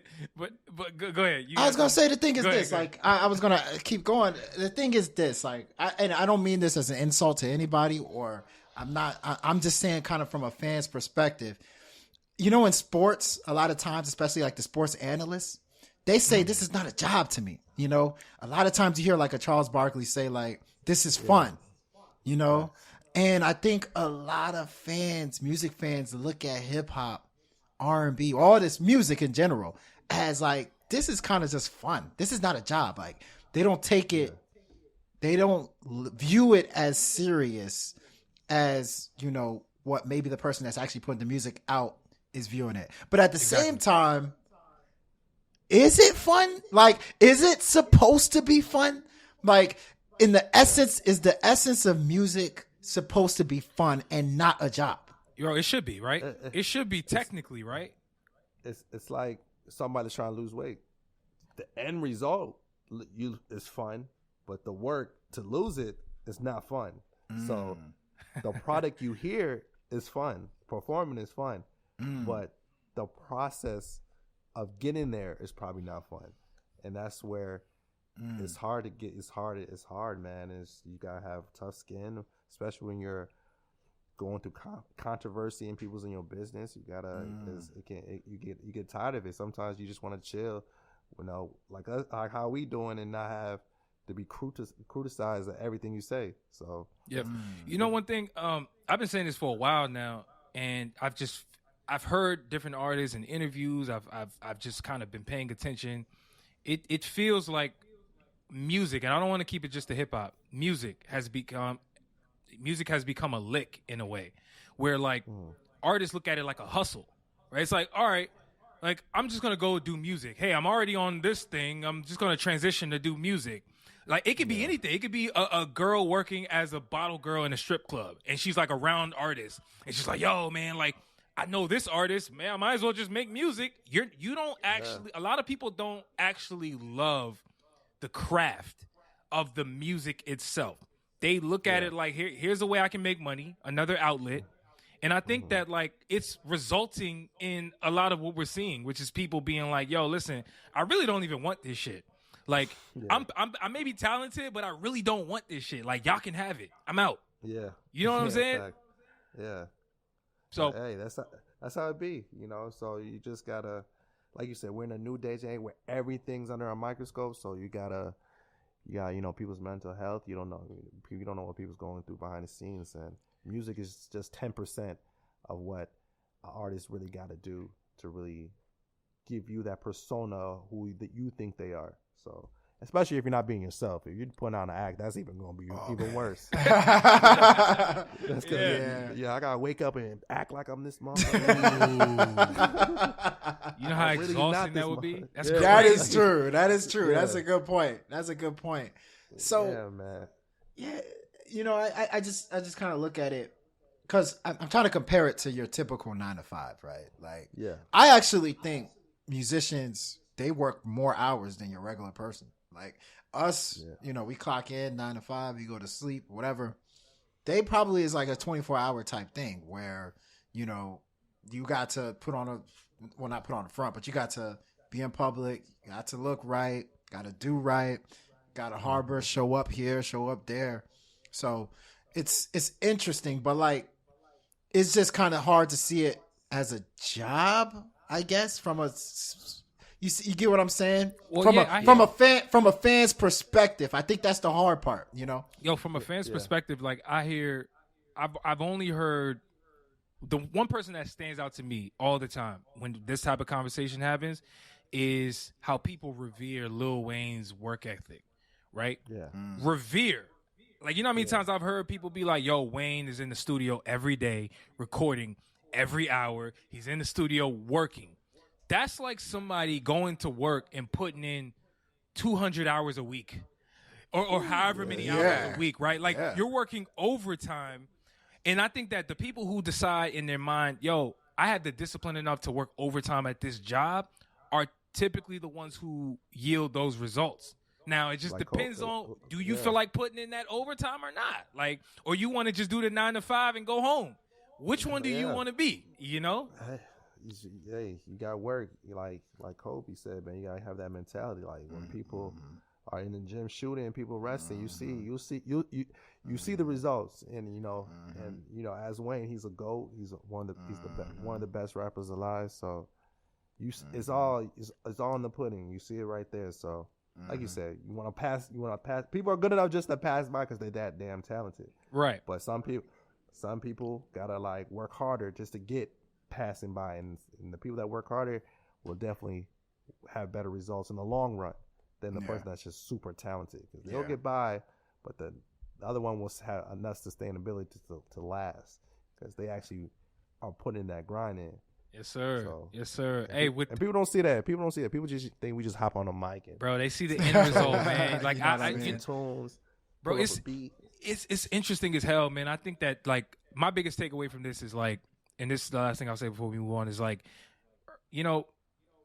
go ahead. I was gonna say the thing is this. Like I was gonna keep going. The thing is this. Like, and I don't mean this as an insult to anybody, or I'm not. I'm just saying, kind of from a fan's perspective. you know, in sports, a lot of times, especially like the sports analysts, they say this is not a job to me. You know, a lot of times you hear like a Charles Barkley say like, this is fun, you know? And I think a lot of fans, music fans, look at hip hop, R&B, all this music in general as like, this is kind of just fun. This is not a job. Like they don't take it, they don't view it as serious as, you know, what maybe the person that's actually putting the music out is viewing it. But at the same time, is it fun? Like, is it supposed to be fun? Like, in the essence, is the essence of music supposed to be fun and not a job? Yo, it should be, right? It should be technically, right? It's like somebody's trying to lose weight. The end result is fun, but the work to lose it is not fun. So the product you hear is fun. Performing is fun. But the process of getting there is probably not fun. And that's where it's hard to get. It's hard, man. You gotta have tough skin, especially when you're going through controversy and people's in your business. You gotta, you get tired of it. Sometimes you just want to chill, you know, like how we doing, and not have to be criticized at everything you say. So yeah, you know, one thing, I've been saying this for a while now, and I've heard different artists and interviews. I've just kind of been paying attention. It feels like music, and I don't want to keep it just to hip hop. Music has become a lick in a way, where like artists look at it like a hustle, right? It's like, all right, like I'm just gonna go do music. Hey, I'm already on this thing. I'm just gonna transition to do music. Like it could be anything. It could be a girl working as a bottle girl in a strip club, and she's like around artists, and she's like, yo, man, like I know this artist, man. I might as well just make music. You don't actually. A lot of people don't actually love the craft of the music itself. They look at it like here's a way I can make money, another outlet. And I think that like it's resulting in a lot of what we're seeing, which is people being like, yo, listen, I really don't even want this shit. Like I may be talented, but I really don't want this shit. Like y'all can have it. I'm out. Yeah. You know what I'm saying? Fact. Yeah. So hey, that's how it be, you know. So you just gotta, like you said, we're in a new day and age where everything's under a microscope. So you gotta, you know, people's mental health. You don't know what people's going through behind the scenes, and music is just 10% of what an artist really got to do to really give you that persona that you think they are. So, especially if you're not being yourself, if you're putting on an act, that's even going to be even worse. That's I gotta wake up and act like I'm this motherfucker. You know how really exhausting that would be? That's That is true. That is true. Yeah. That's a good point. So, yeah, man. Yeah, you know, I just kind of look at it because I'm trying to compare it to your typical 9 to 5, right? Like, I actually think musicians, they work more hours than your regular person. Like us, you know, we clock in 9 to 5, you go to sleep, whatever. They probably is like a 24-hour type thing where, you know, you got to not put on the front, but you got to be in public, you got to look right, got to do right, got to harbor, show up here, show up there. So it's interesting, but like, it's just kind of hard to see it as a job, I guess, from a... You get what I'm saying? Well, from a fan's perspective, I think that's the hard part, you know? Yo, from a fan's perspective, like I've only heard the one person that stands out to me all the time when this type of conversation happens is how people revere Lil Wayne's work ethic, right? Yeah. Revere. Like, you know how many times I've heard people be like, yo, Wayne is in the studio every day, recording every hour. He's in the studio working. That's like somebody going to work and putting in 200 hours a week or however many hours a week, right? Like you're working overtime. And I think that the people who decide in their mind, yo, I have the discipline enough to work overtime at this job are typically the ones who yield those results. Now, it just depends on, do you feel like putting in that overtime or not? Like, or you want to just do the 9 to 5 and go home? Which one do you want to be, you know? Hey, you got to work. Like Kobe said, man, you got to have that mentality. Like when people are in the gym shooting and people resting, you see the results, and as Wayne, he's a GOAT. He's one of the best rappers alive. So it's all in the pudding. You see it right there. So like you said, you want to pass. People are good enough just to pass by because they're that damn talented. Right. But some people gotta like work harder just to get passing by, and the people that work harder will definitely have better results in the long run than the person that's just super talented, because they'll get by, but the other one will have enough sustainability to last, because they actually are putting that grind in. Yes, sir. So, yes, sir. And people don't see that. People just think we just hop on a mic and bro, they see the end result, man. Like I tunes, bro, it's interesting as hell, man. I think that like my biggest takeaway from this is like, and this is the last thing I'll say before we move on, is like,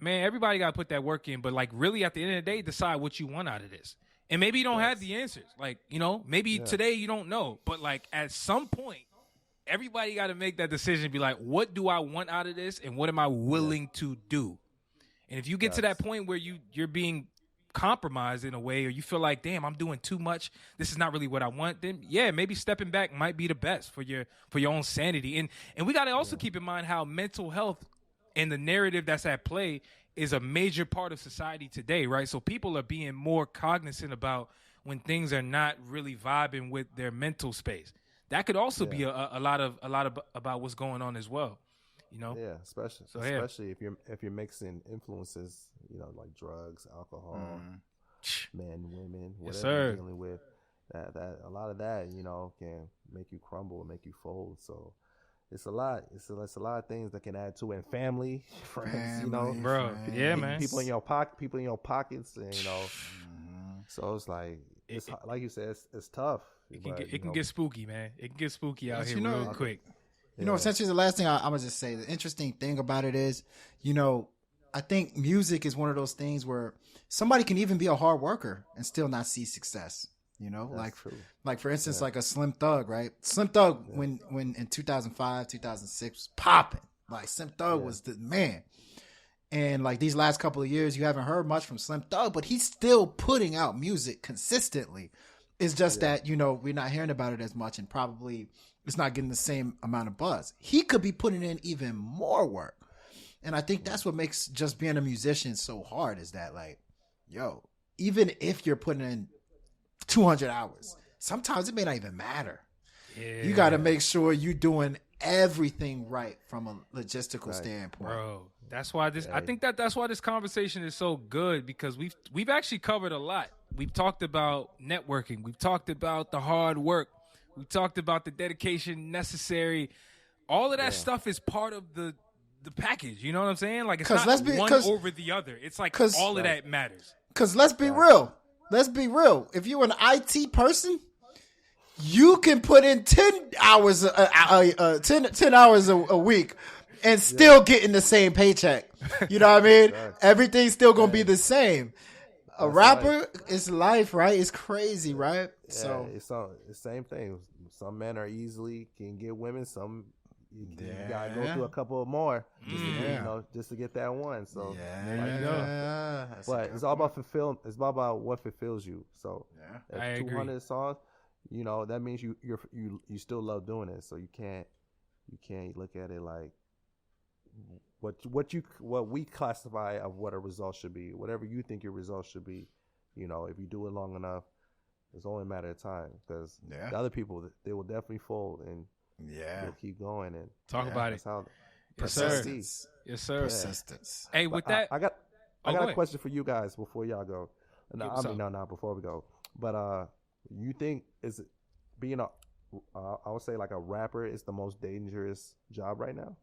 man, everybody got to put that work in, but like really at the end of the day, decide what you want out of this. And maybe you don't have the answers. Like, maybe today you don't know, but like at some point, everybody got to make that decision, be like, what do I want out of this? And what am I willing to do? And if you get to that point where you're being compromised in a way, or you feel like, damn, I'm doing too much, this is not really what I want, then maybe stepping back might be the best for your own sanity. And we got to also keep in mind how mental health and the narrative that's at play is a major part of society today, right? So people are being more cognizant about when things are not really vibing with their mental space. That could also be a lot of about what's going on as well, Yeah, especially if you're mixing influences, like drugs, alcohol, men, women, whatever you're dealing with. That a lot of that, can make you crumble and make you fold. So it's a lot. It's a lot of things that can add to it. And family, friends, bro. Yeah, man. People in your pockets, and So it's like like you said, it's tough. It can get spooky, man. It can get spooky out here real quick. Essentially the last thing I'm gonna just say, the interesting thing about it is, I think music is one of those things where somebody can even be a hard worker and still not see success. Like for instance, like a Slim Thug, right? Slim Thug, when in 2005, 2006 was popping. Like Slim Thug was the man. And like these last couple of years, you haven't heard much from Slim Thug, but he's still putting out music consistently. It's just that, we're not hearing about it as much, and probably it's not getting the same amount of buzz. He could be putting in even more work. And I think that's what makes just being a musician so hard, is that like, even if you're putting in 200 hours, sometimes it may not even matter. Yeah. You got to make sure you're doing everything right from a logistical standpoint. Bro, that's why I think that's why this conversation is so good, because we've actually covered a lot. We've talked about networking. We've talked about the hard work. We've talked about the dedication necessary. All of that stuff is part of the package. You know what I'm saying? Like, it's not one over the other. It's like all of that matters. Because let's be real. Let's be real. If you're an IT person, you can put in 10 hours, 10 hours a week and still getting the same paycheck. You know what I mean? Everything's still going to be the same. A rapper is life, right? It's crazy, right? Yeah, so it's the same thing. Some men can get women. Some you gotta go through a couple of more just to get that one. So but it's all about fulfilling. It's all about what fulfills you. So I 200 agree. songs, that means you still love doing it. So you can't look at it like what we classify of what a result should be. Whatever you think your result should be, if you do it long enough, it's only a matter of time, because the other people, they will definitely fold, and they'll keep going and talk about it. Persistence. Yes, sir. Persistence. Hey, with that, I got a question for you guys before y'all go. Not before we go. But you think is it being I would say like a rapper is the most dangerous job right now?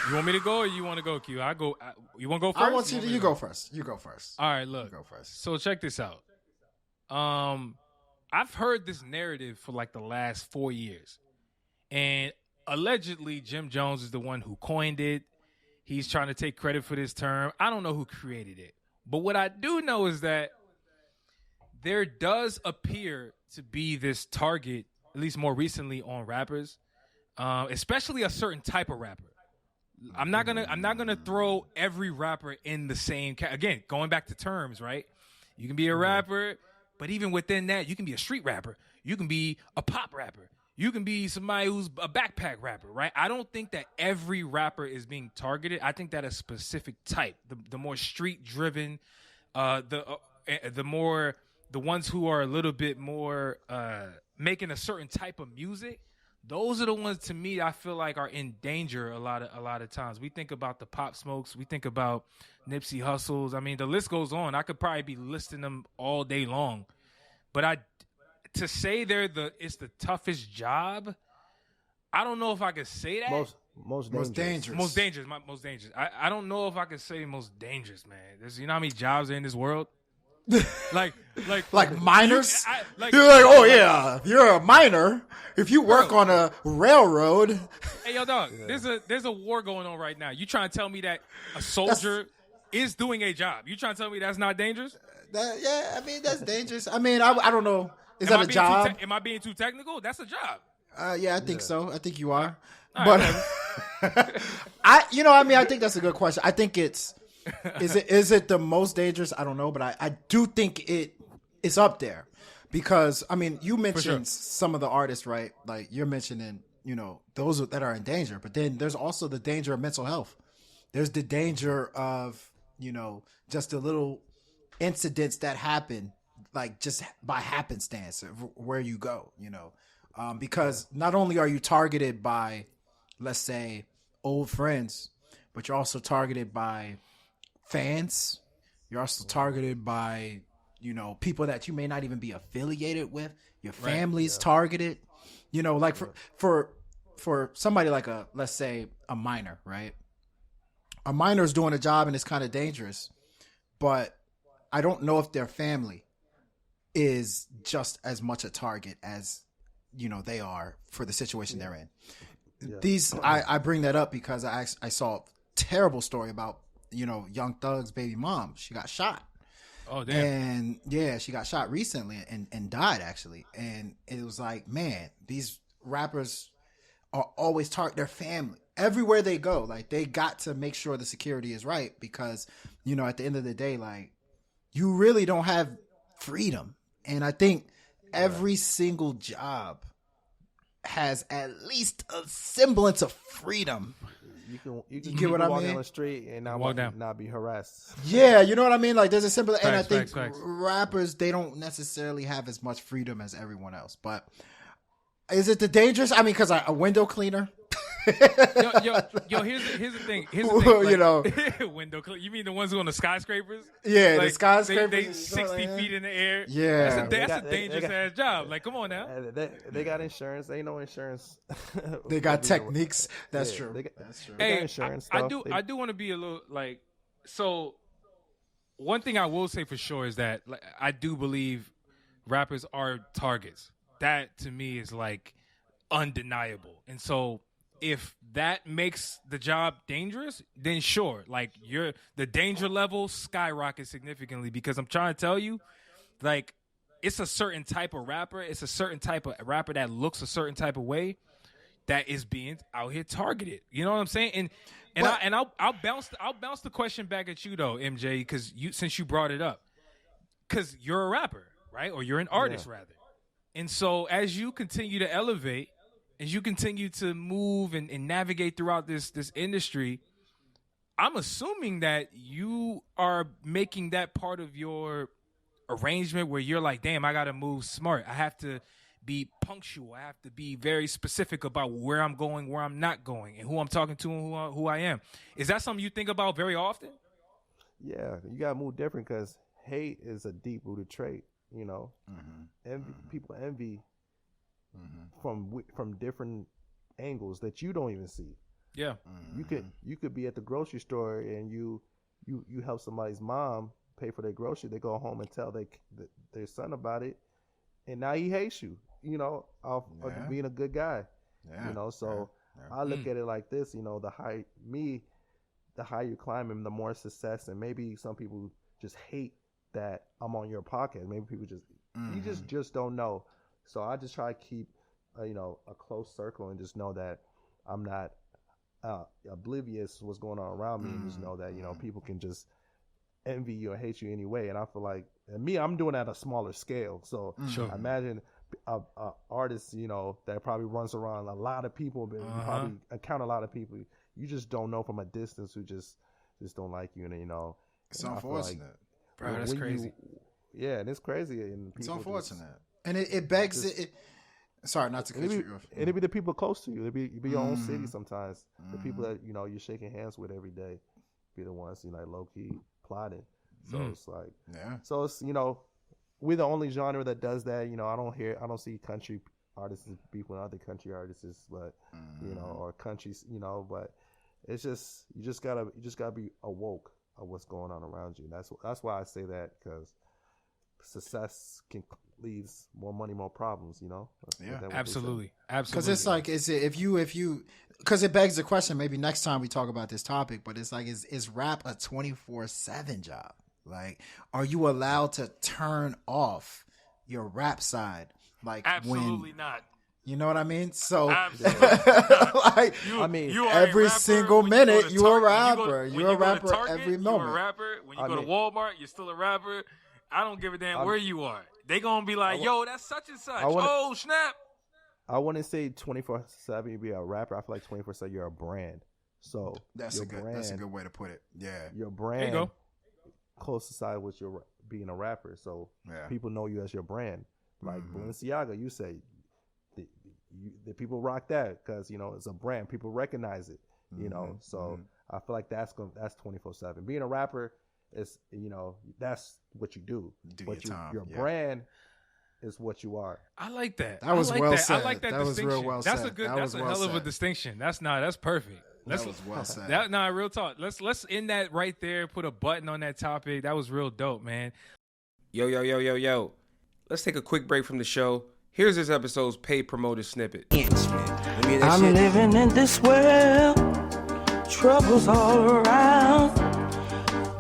You want me to go, or you want to go, Q? You want to go first? I want you go first. You go first. All right, look. You go first. So check this out. I've heard this narrative for like the last 4 years, and allegedly Jim Jones is the one who coined it. He's trying to take credit for this term. I don't know who created it, but what I do know is that there does appear to be this target, at least more recently, on rappers, especially a certain type of rapper. I'm not gonna throw every rapper in the same. Again, going back to terms, right? You can be a rapper, but even within that, you can be a street rapper. You can be a pop rapper. You can be somebody who's a backpack rapper, right? I don't think that every rapper is being targeted. I think that a specific type, the more street driven, the ones who are a little bit more making a certain type of music. Those are the ones, to me, I feel like are in danger a lot of times. We think about the Pop Smokes. We think about Nipsey Hussles. I mean, the list goes on. I could probably be listing them all day long. But to say it's the toughest job, I don't know if I could say that. Most dangerous. Most dangerous. Most dangerous. I don't know if I could say most dangerous, man. You know how many jobs are in this world? like miners. You're like, oh yeah, you're a miner. If you work on a railroad, hey yo, dog. Yeah. There's a war going on right now. You trying to tell me that a soldier is doing a job? You trying to tell me that's not dangerous? I mean that's dangerous. I mean, I don't know. Is that a job? Am I being too technical? That's a job. Yeah, I think so. I think you are. All but right, I think that's a good question. I think it's. Is it the most dangerous? I don't know, but I do think it's up there because I mean you mentioned some of the artists, right? Like you're mentioning, those that are in danger, but then there's also the danger of mental health. There's the danger of just the little incidents that happen, like just by happenstance where you go, because not only are you targeted by, let's say, old friends, but you're also targeted by fans. You're also targeted by, people that you may not even be affiliated with. Your family's targeted. Like for somebody like let's say a minor, right? A minor's doing a job and it's kind of dangerous, but I don't know if their family is just as much a target as, they are for the situation they're in. Yeah. I bring that up because I saw a terrible story about Young Thug's baby mom. She got shot. Oh, damn. And yeah, she got shot recently and died actually. And it was like, man, these rappers are always target their family everywhere they go. Like they got to make sure the security is right because, at the end of the day, like you really don't have freedom. And I think every single job has at least a semblance of freedom. You can get what I walk mean? down the street and not be harassed. Yeah, you know what I mean? Like there's a simple, and I think facts. rappers, they don't necessarily have as much freedom as everyone else. But is it the dangerous? I mean, because a window cleaner. Yo, here's the thing. Like, window cleaner. You mean the ones who on the skyscrapers? Yeah, like, the skyscrapers. They 60 feet in the air. Yeah. That's a dangerous ass job. Like, come on now. They got insurance. They know insurance. They got techniques. That's true. That's true. Hey, they got insurance I do want to be a little like, so one thing I will say for sure is that like, I do believe rappers are targets. That to me is like undeniable. And so if that makes the job dangerous, then sure, like the danger level skyrockets significantly because I'm trying to tell you, like it's a certain type of rapper, it's a certain type of rapper that looks a certain type of way that is being out here targeted. You know what I'm saying? I'll bounce the question back at you though, MJ, because since you brought it up, because you're a rapper, right? Or you're an artist rather, and so as you continue to elevate. As you continue to move and navigate throughout this industry, I'm assuming that you are making that part of your arrangement where you're like, damn, I got to move smart. I have to be punctual. I have to be very specific about where I'm going, where I'm not going, and who I'm talking to and who I am. Is that something you think about very often? Yeah, you got to move different because hate is a deep-rooted trait, People envy from different angles that you don't even see. Yeah. You could be at the grocery store and you help somebody's mom pay for their grocery. They go home and tell their son about it, and now he hates you. Of being a good guy. Yeah. So I look at it like this. The higher you climb, and the more success, and maybe some people just hate that I'm on your podcast. Maybe people you just don't know. So I just try to keep, a close circle and just know that I'm not oblivious to what's going on around me, and just know that people can just envy you or hate you anyway. And I feel like, and me, I'm doing it at a smaller scale. So I imagine a artist, that probably runs around a lot of people, but you probably encounter a lot of people you just don't know from a distance who just don't like you, and it's unfortunate, bro. That's crazy. And it's crazy, and it's unfortunate, and it begs it. Sorry, not to cut you off. It'd be the people close to you. It'd be your own city sometimes. The people that you're shaking hands with every day be the ones like low key plotting. So it's like, So it's we're the only genre that does that. I don't see country artists beef with other country artists, but or countries, but it's just you just gotta be awoke of what's going on around you. That's why I say that, because success leads more money, more problems. Absolutely. Because it's like, if you because it begs the question. Maybe next time we talk about this topic, but it's like, is rap a 24/7 job? Like, are you allowed to turn off your rap side? Like, absolutely not. You know what I mean? So, like, you every single minute, you're a rapper. You're a rapper every moment. You're a rapper. When you go to Walmart, you're still a rapper. I don't give a damn where you are. They gonna be like, yo, that's such and such. Oh, snap. I wouldn't say 24/7 you be a rapper. I feel like 24/7 you're a brand. So that's a good way to put it. Yeah, your brand. There you go. Close aside with your being a rapper, so people know you as your brand. Like Balenciaga, you say the people rock that because it's a brand. People recognize it. So I feel like that's 24/7. Being a rapper is that's what you do. But your brand is what you are. I like that. That was well said. I like that was distinction. real well said. That's a hell of a distinction. That's perfect. That was well said. Real talk. Let's end that right there. Put a button on that topic. That was real dope, man. Yo. Let's take a quick break from the show. Here's this episode's paid promoted snippet. I'm living in this world, troubles all around,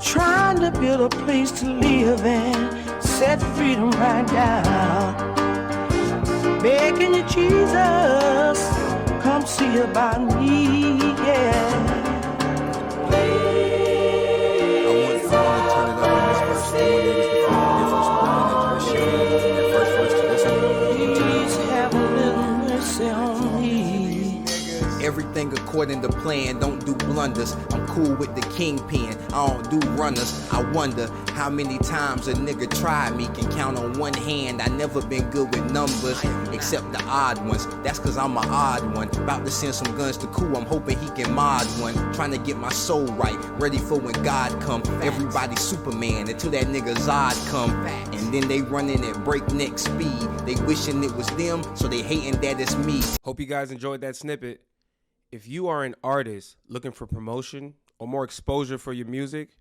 trying to build a place to live and set freedom right down. Begging you, Jesus, come see about me, yeah. I want to turn it up on this verse. I want niggas to feel the difference between that first verse to this one. Please have a little mercy on me. Everything according to plan, don't do blunders. I'm cool with the kingpin, I don't do runners. I wonder how many times a nigga tried me. Can count on one hand, I never been good with numbers, except the odd ones. That's cause I'm an odd one. About to send some guns to Cool, I'm hoping he can mod one. Trying to get my soul right, ready for when God come. Everybody Superman until that nigga Zod come. And then they running at breakneck speed. They wishing it was them, so they hating that it's me. Hope you guys enjoyed that snippet. If you are an artist looking for promotion or more exposure for your music,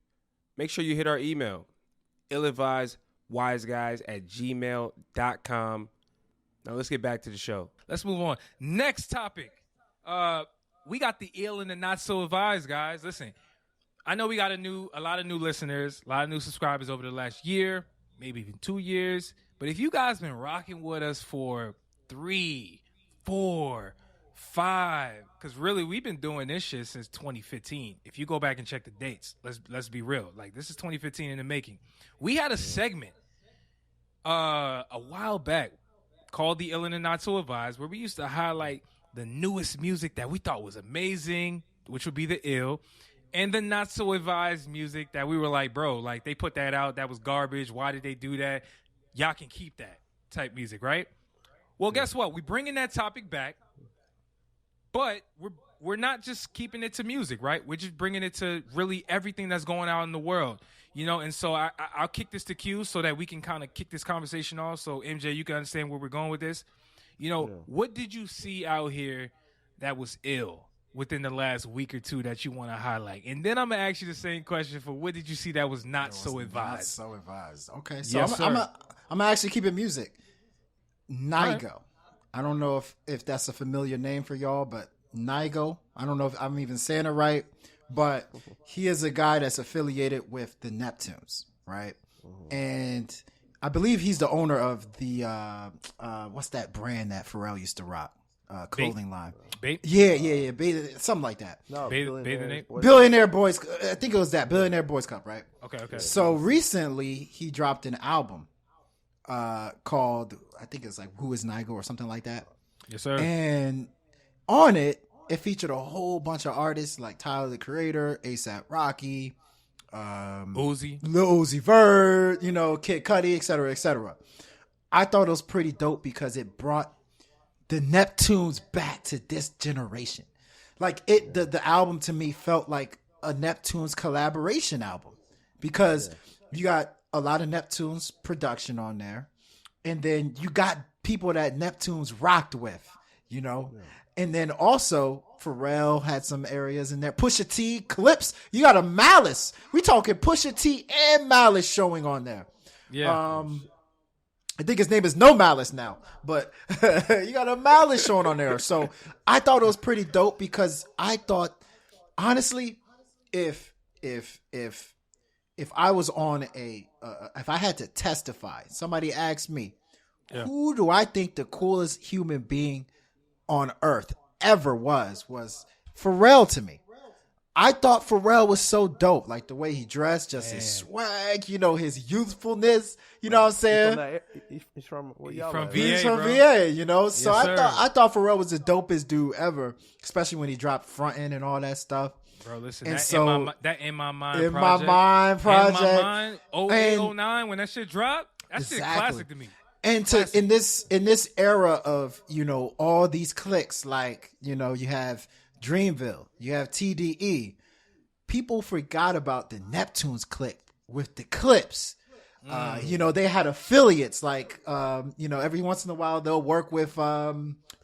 make sure you hit our email, illadvisedwiseguys@gmail.com. Now let's get back to the show. Let's move on. Next topic. We got the ill and the not so advised, guys. Listen, I know we got a lot of new listeners, a lot of new subscribers over the last year, maybe even 2 years. But if you guys been rocking with us for 3, 4, 5, because really we've been doing this shit since 2015. If you go back and check the dates, let's be real. Like, this is 2015 in the making. We had a segment a while back called The Ill and the Not So Advised, where we used to highlight the newest music that we thought was amazing, which would be the ill, and the not so advised music that we were like, bro, like, they put that out, that was garbage. Why did they do that? Y'all can keep that type music, right? Well, guess what? We bringing that topic back. But we're not just keeping it to music, right? We're just bringing it to really everything that's going on in the world, And so I'll kick this to Q so that we can kind of kick this conversation off. So MJ, you can understand where we're going with this. What did you see out here that was ill within the last week or two that you want to highlight? And then I'm gonna ask you the same question for what did you see that was not so advised? Not so advised. Okay, so yes, I'm gonna actually keep it music. Nigo. Right. I don't know if that's a familiar name for y'all, but Nigo, I don't know if I'm even saying it right, but he is a guy that's affiliated with the Neptunes, right? And I believe he's the owner of the, what's that brand that Pharrell used to rock? clothing line. Bape? Yeah. Something like that. No, Bathing Ape? Billionaire Boys. I think it was that Billionaire Boys Club, right? Okay. So recently he dropped an album called, I think it's like Who Is Nigo or something like that. Yes, sir. And on it featured a whole bunch of artists like Tyler the Creator, ASAP Rocky, Uzi. Lil Uzi Vert, Kid Cudi, et cetera, et cetera. I thought it was pretty dope because it brought the Neptunes back to this generation. Like the album to me felt like a Neptunes collaboration album because you got a lot of Neptunes production on there, and then you got people that Neptunes rocked with, and then also Pharrell had some areas in there. Pusha T, Clips, you got a Malice. We talking Pusha T and Malice showing on there. Yeah. I think his name is No Malice now, but you got a Malice showing on there. So I thought it was pretty dope because I thought, honestly, if I was on if I had to testify, somebody asked me, who do I think the coolest human being on earth ever was Pharrell to me. I thought Pharrell was so dope, like the way he dressed, just his swag, his youthfulness. You know what I'm saying? He's from VA. He's from bro. VA, So Yes, I thought Pharrell was the dopest dude ever, especially when he dropped Frontin' and all that stuff. Bro, listen, And that so, In My Mind In project. My Mind project. In My Mind, 08, And- 09, when that shit dropped, that shit classic to me. And in this era of, all these cliques, like, you have Dreamville, you have TDE, people forgot about the Neptunes clique with the Clips. They had affiliates like, every once in a while they'll work with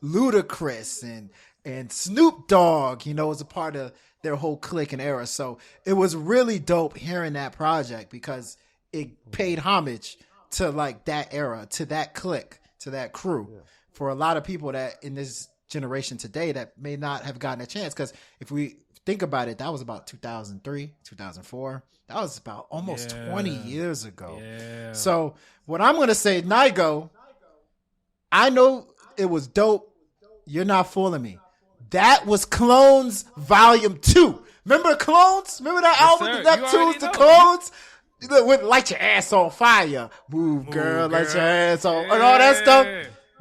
Ludacris and Snoop Dogg, was a part of their whole clique and era. So it was really dope hearing that project because it paid homage to like that era, to that clique, to that crew. Yeah. For a lot of people that in this generation today that may not have gotten a chance. Because if we think about it, that was about 2003, 2004. That was about almost 20 years ago. Yeah. So what I'm going to say, Nigo, I know it was dope. You're not fooling me. That was Clones Volume 2. Remember Clones? Remember that album, sir. The Neptunes, the Clones? With Light Your Ass on Fire. Move, girl, light your ass on, and all that stuff.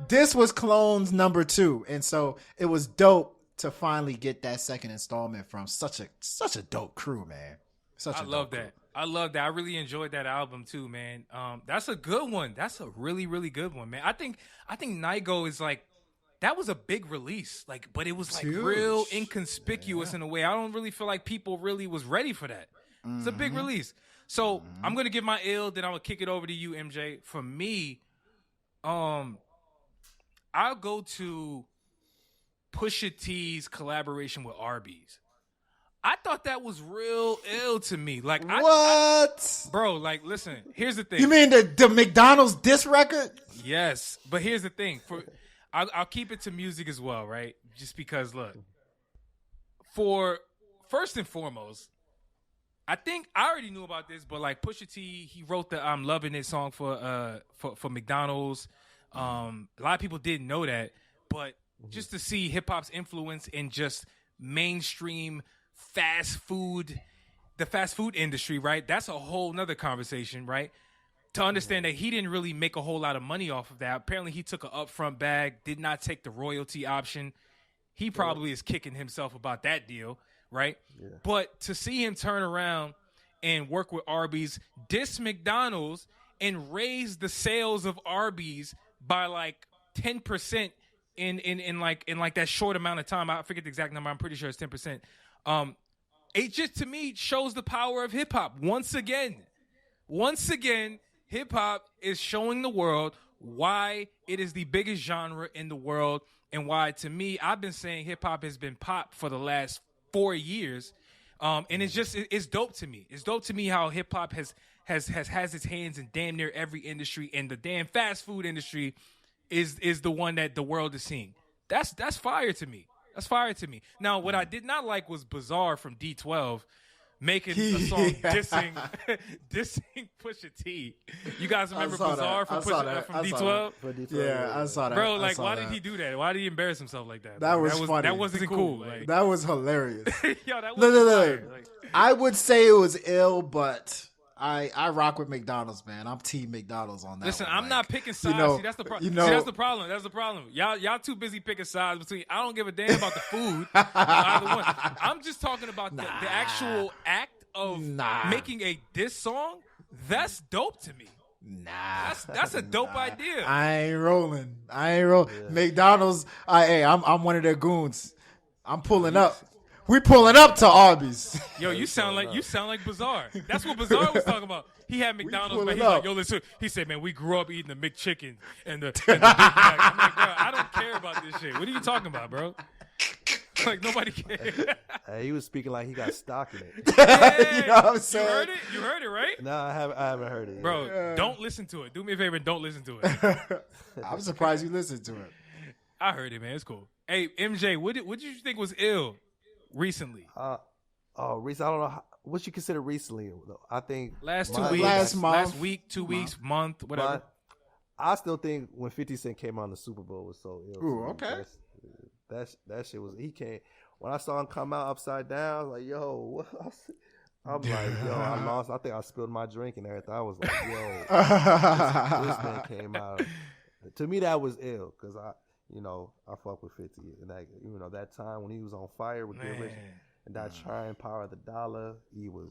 This was Clones number 2. And so it was dope to finally get that second installment from such a dope crew, man. I love that. I love that. I really enjoyed that album too, man. That's a good one. That's a really, really good one, man. I think Nigo is like, that was a big release, like, but it was like real inconspicuous in a way. I don't really feel like people really was ready for that. It's a big release. So I'm gonna give my ill, then I'm gonna kick it over to you, MJ. For me, I'll go to Pusha T's collaboration with Arby's. I thought that was real ill to me. Like, bro, like, listen, here's the thing. You mean the McDonald's diss record? Yes, but here's the thing. I'll keep it to music as well, right? Just because, look, for first and foremost, I think I already knew about this, but like Pusha T, he wrote the "I'm Loving It" song for McDonald's. A lot of people didn't know that, but just to see hip hop's influence in just mainstream fast food, the fast food industry, right? That's a whole nother conversation, right? To understand that he didn't really make a whole lot of money off of that. Apparently, he took an upfront bag, did not take the royalty option. He probably is kicking himself about that deal, right? Yeah. But to see him turn around and work with Arby's, diss McDonald's, and raise the sales of Arby's by like 10% in like that short amount of time. I forget the exact number. I'm pretty sure it's 10%. It just to me shows the power of hip hop once again. Once again, hip hop is showing the world why it is the biggest genre in the world, and why, to me, I've been saying hip hop has been pop for the last 4 years, and it's dope to me. It's dope to me how hip hop has its hands in damn near every industry, and the damn fast food industry is the one that the world is seeing. That's fire to me. That's fire to me. Now, what I did not like was Bizarre from D12. making a song dissing Pusha T. You guys remember Bizarre from D12? Yeah, I saw that. Bro, like, why did he do that? Why did he embarrass himself like that? That was funny. That wasn't cool. Like, that was hilarious. yo, that was look. I would say it was ill, but I rock with McDonald's, man. I'm team McDonald's on that. Listen, one. I'm not picking sides. See, that's the problem. That's the problem. That's the problem. Y'all too busy picking sides between. I don't give a damn about the food. Either one. I'm just talking about the actual act of making a diss song. That's dope to me. That's a dope idea. I ain't rolling. Yeah. McDonald's. I'm one of their goons. I'm pulling up. We pulling up to Arby's. Yo, you sound like Bizarre. That's what Bizarre was talking about. He had McDonald's, man. He's like, yo, listen. He said, man, we grew up eating the McChicken and the Big Mac. I'm like, bro, I don't care about this shit. What are you talking about, bro? Like, nobody cares. He was speaking like he got stock in it. Yeah, you know what I'm saying? You heard it, right? No, I haven't heard it. Bro, don't listen to it. Do me a favor and don't listen to it. I'm surprised you listened to it. I heard it, man. It's cool. Hey, MJ, what did you think was ill recently? Recently, I don't know what you consider recently. I think last week, 2 weeks, month, whatever. I still think when 50 Cent came on the Super Bowl was so ill. Ooh, okay. That shit was. He came when I saw him come out upside down. I was like, yo, what? I'm like, yo, I lost. I think I spilled my drink and everything. I was like, yo, this man came out. To me, that was ill because I fuck with 50 and that time when he was on fire with Get Rich and that trying power of the dollar, he was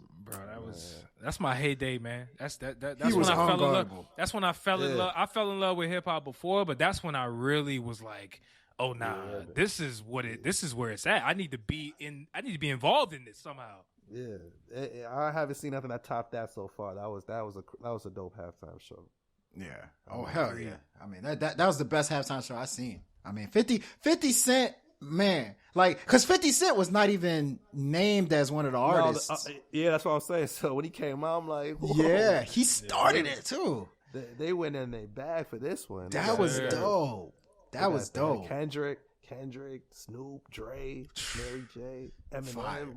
that's my heyday, man. That's when I fell in love. That's when I fell in love. I fell in love with hip hop before, but that's when I really was like, oh nah, this is where it's at. I need to be involved in this somehow. Yeah, I haven't seen nothing that topped that so far. That was a dope halftime show. Yeah. Oh hell yeah. I mean that was the best halftime show I seen. I mean 50 Cent, man, like because 50 Cent was not even named as one of the artists. That's what I'm saying. So when he came out, I'm like, whoa. Yeah, he started it too. They went in their bag for this one. That was dope. That was dope. Kendrick, Snoop, Dre, Mary J, Eminem.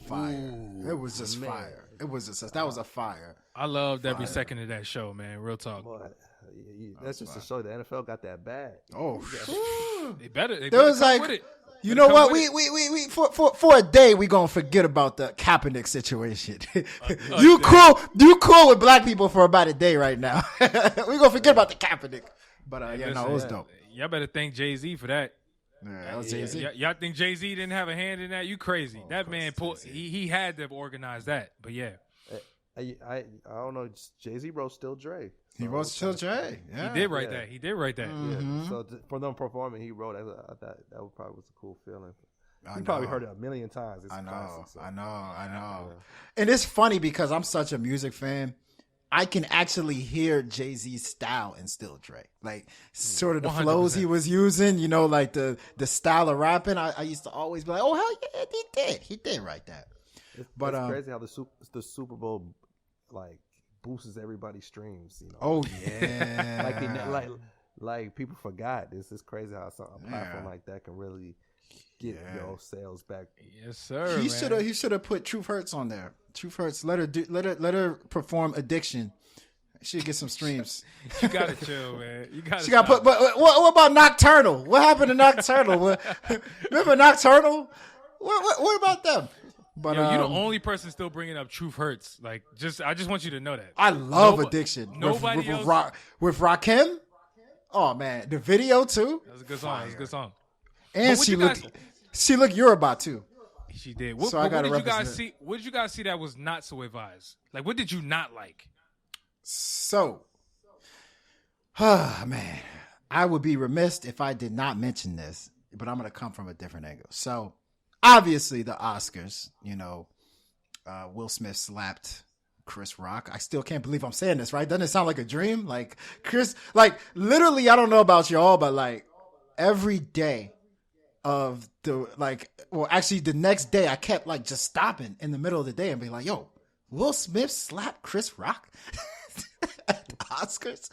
Fire. It was just fire. It was that was a fire. I loved every second of that show, man. Real talk. Boy, that's just to show the NFL got that bag. Oh, they better was come like, with it. You know what? We for a day we gonna forget about the Kaepernick situation. You cool with black people for about a day right now. We gonna forget about the Kaepernick. But it was dope. Y'all better thank Jay-Z for that. Yeah, that was Jay-Z. Y'all think Jay-Z didn't have a hand in that? You crazy. That man he had to organize that. But yeah. I don't know. Jay-Z wrote Still Dre. He wrote Still Dre. Yeah. He did write that. Mm-hmm. Yeah. So for them performing, he wrote. I thought that probably was a cool feeling. You probably heard it a million times. It's classic, so. I know. Yeah. And it's funny because I'm such a music fan. I can actually hear Jay-Z's style in Still Dre. Like sort of the 100%. Flows he was using, like the style of rapping. I used to always be like, oh hell yeah, he did write that. It's crazy how the Super Bowl like boosts everybody's streams. Oh yeah. like people forgot. It's just crazy how a platform like that can really get your sales back. Yes, sir. He should have put Truth Hurts on there. Truth Hurts. Let her perform Addiction. She get some streams. You gotta chill, man. You gotta. She got put. But what about Nocturnal? What happened to Nocturnal? Remember Nocturnal? What about them? But you're the only person still bringing up Truth Hurts. Like, I just want you to know that. I love Addiction. Nobody else with Rakim. Oh man, the video too. That was a good song. That was a good song. And she looked Yoruba too. She did. What did you guys see? What did you guys see that was not so advised? Like, what did you not like? So, man, I would be remiss if I did not mention this, but I'm going to come from a different angle. So, obviously, the Oscars, Will Smith slapped Chris Rock. I still can't believe I'm saying this, right? Doesn't it sound like a dream? Like, Chris, literally, I don't know about y'all, but every day of the next day, I kept just stopping in the middle of the day and be like, yo, Will Smith slapped Chris Rock at the Oscars?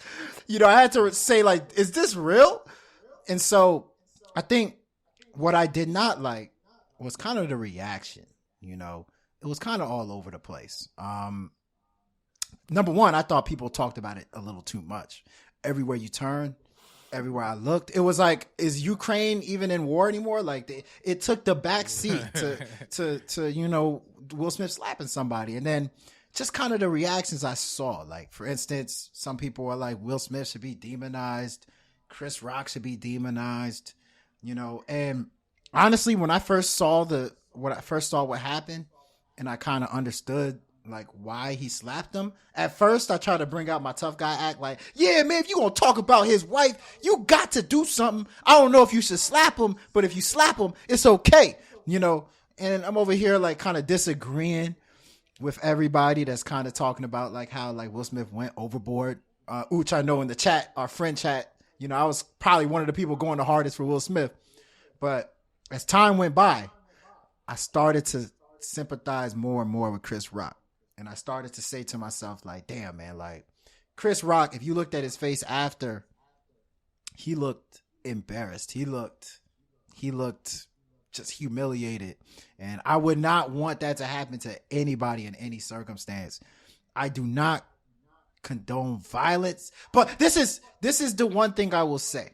I had to say, is this real? And so I think what I did not like was kind of the reaction, it was kind of all over the place. Number one, I thought people talked about it a little too much. Everywhere you turn, everywhere I looked, it was like, is Ukraine even in war anymore? Like it took the back seat to Will Smith slapping somebody. And then just kind of the reactions I saw, like for instance, some people were like, Will Smith should be demonized. Chris Rock should be demonized, and honestly, when I first saw what happened and I kind of understood like why he slapped him. At first, I tried to bring out my tough guy act like, yeah, man, if you gonna talk about his wife, you got to do something. I don't know if you should slap him, but if you slap him, it's okay, And I'm over here like kind of disagreeing with everybody that's kind of talking about like how like Will Smith went overboard. Uch, I know in the chat, our friend chat, I was probably one of the people going the hardest for Will Smith. But as time went by, I started to sympathize more and more with Chris Rock. And I started to say to myself, like, damn, man, like Chris Rock, if you looked at his face after, he looked embarrassed. He looked just humiliated. And I would not want that to happen to anybody in any circumstance. I do not condone violence. But this is the one thing I will say.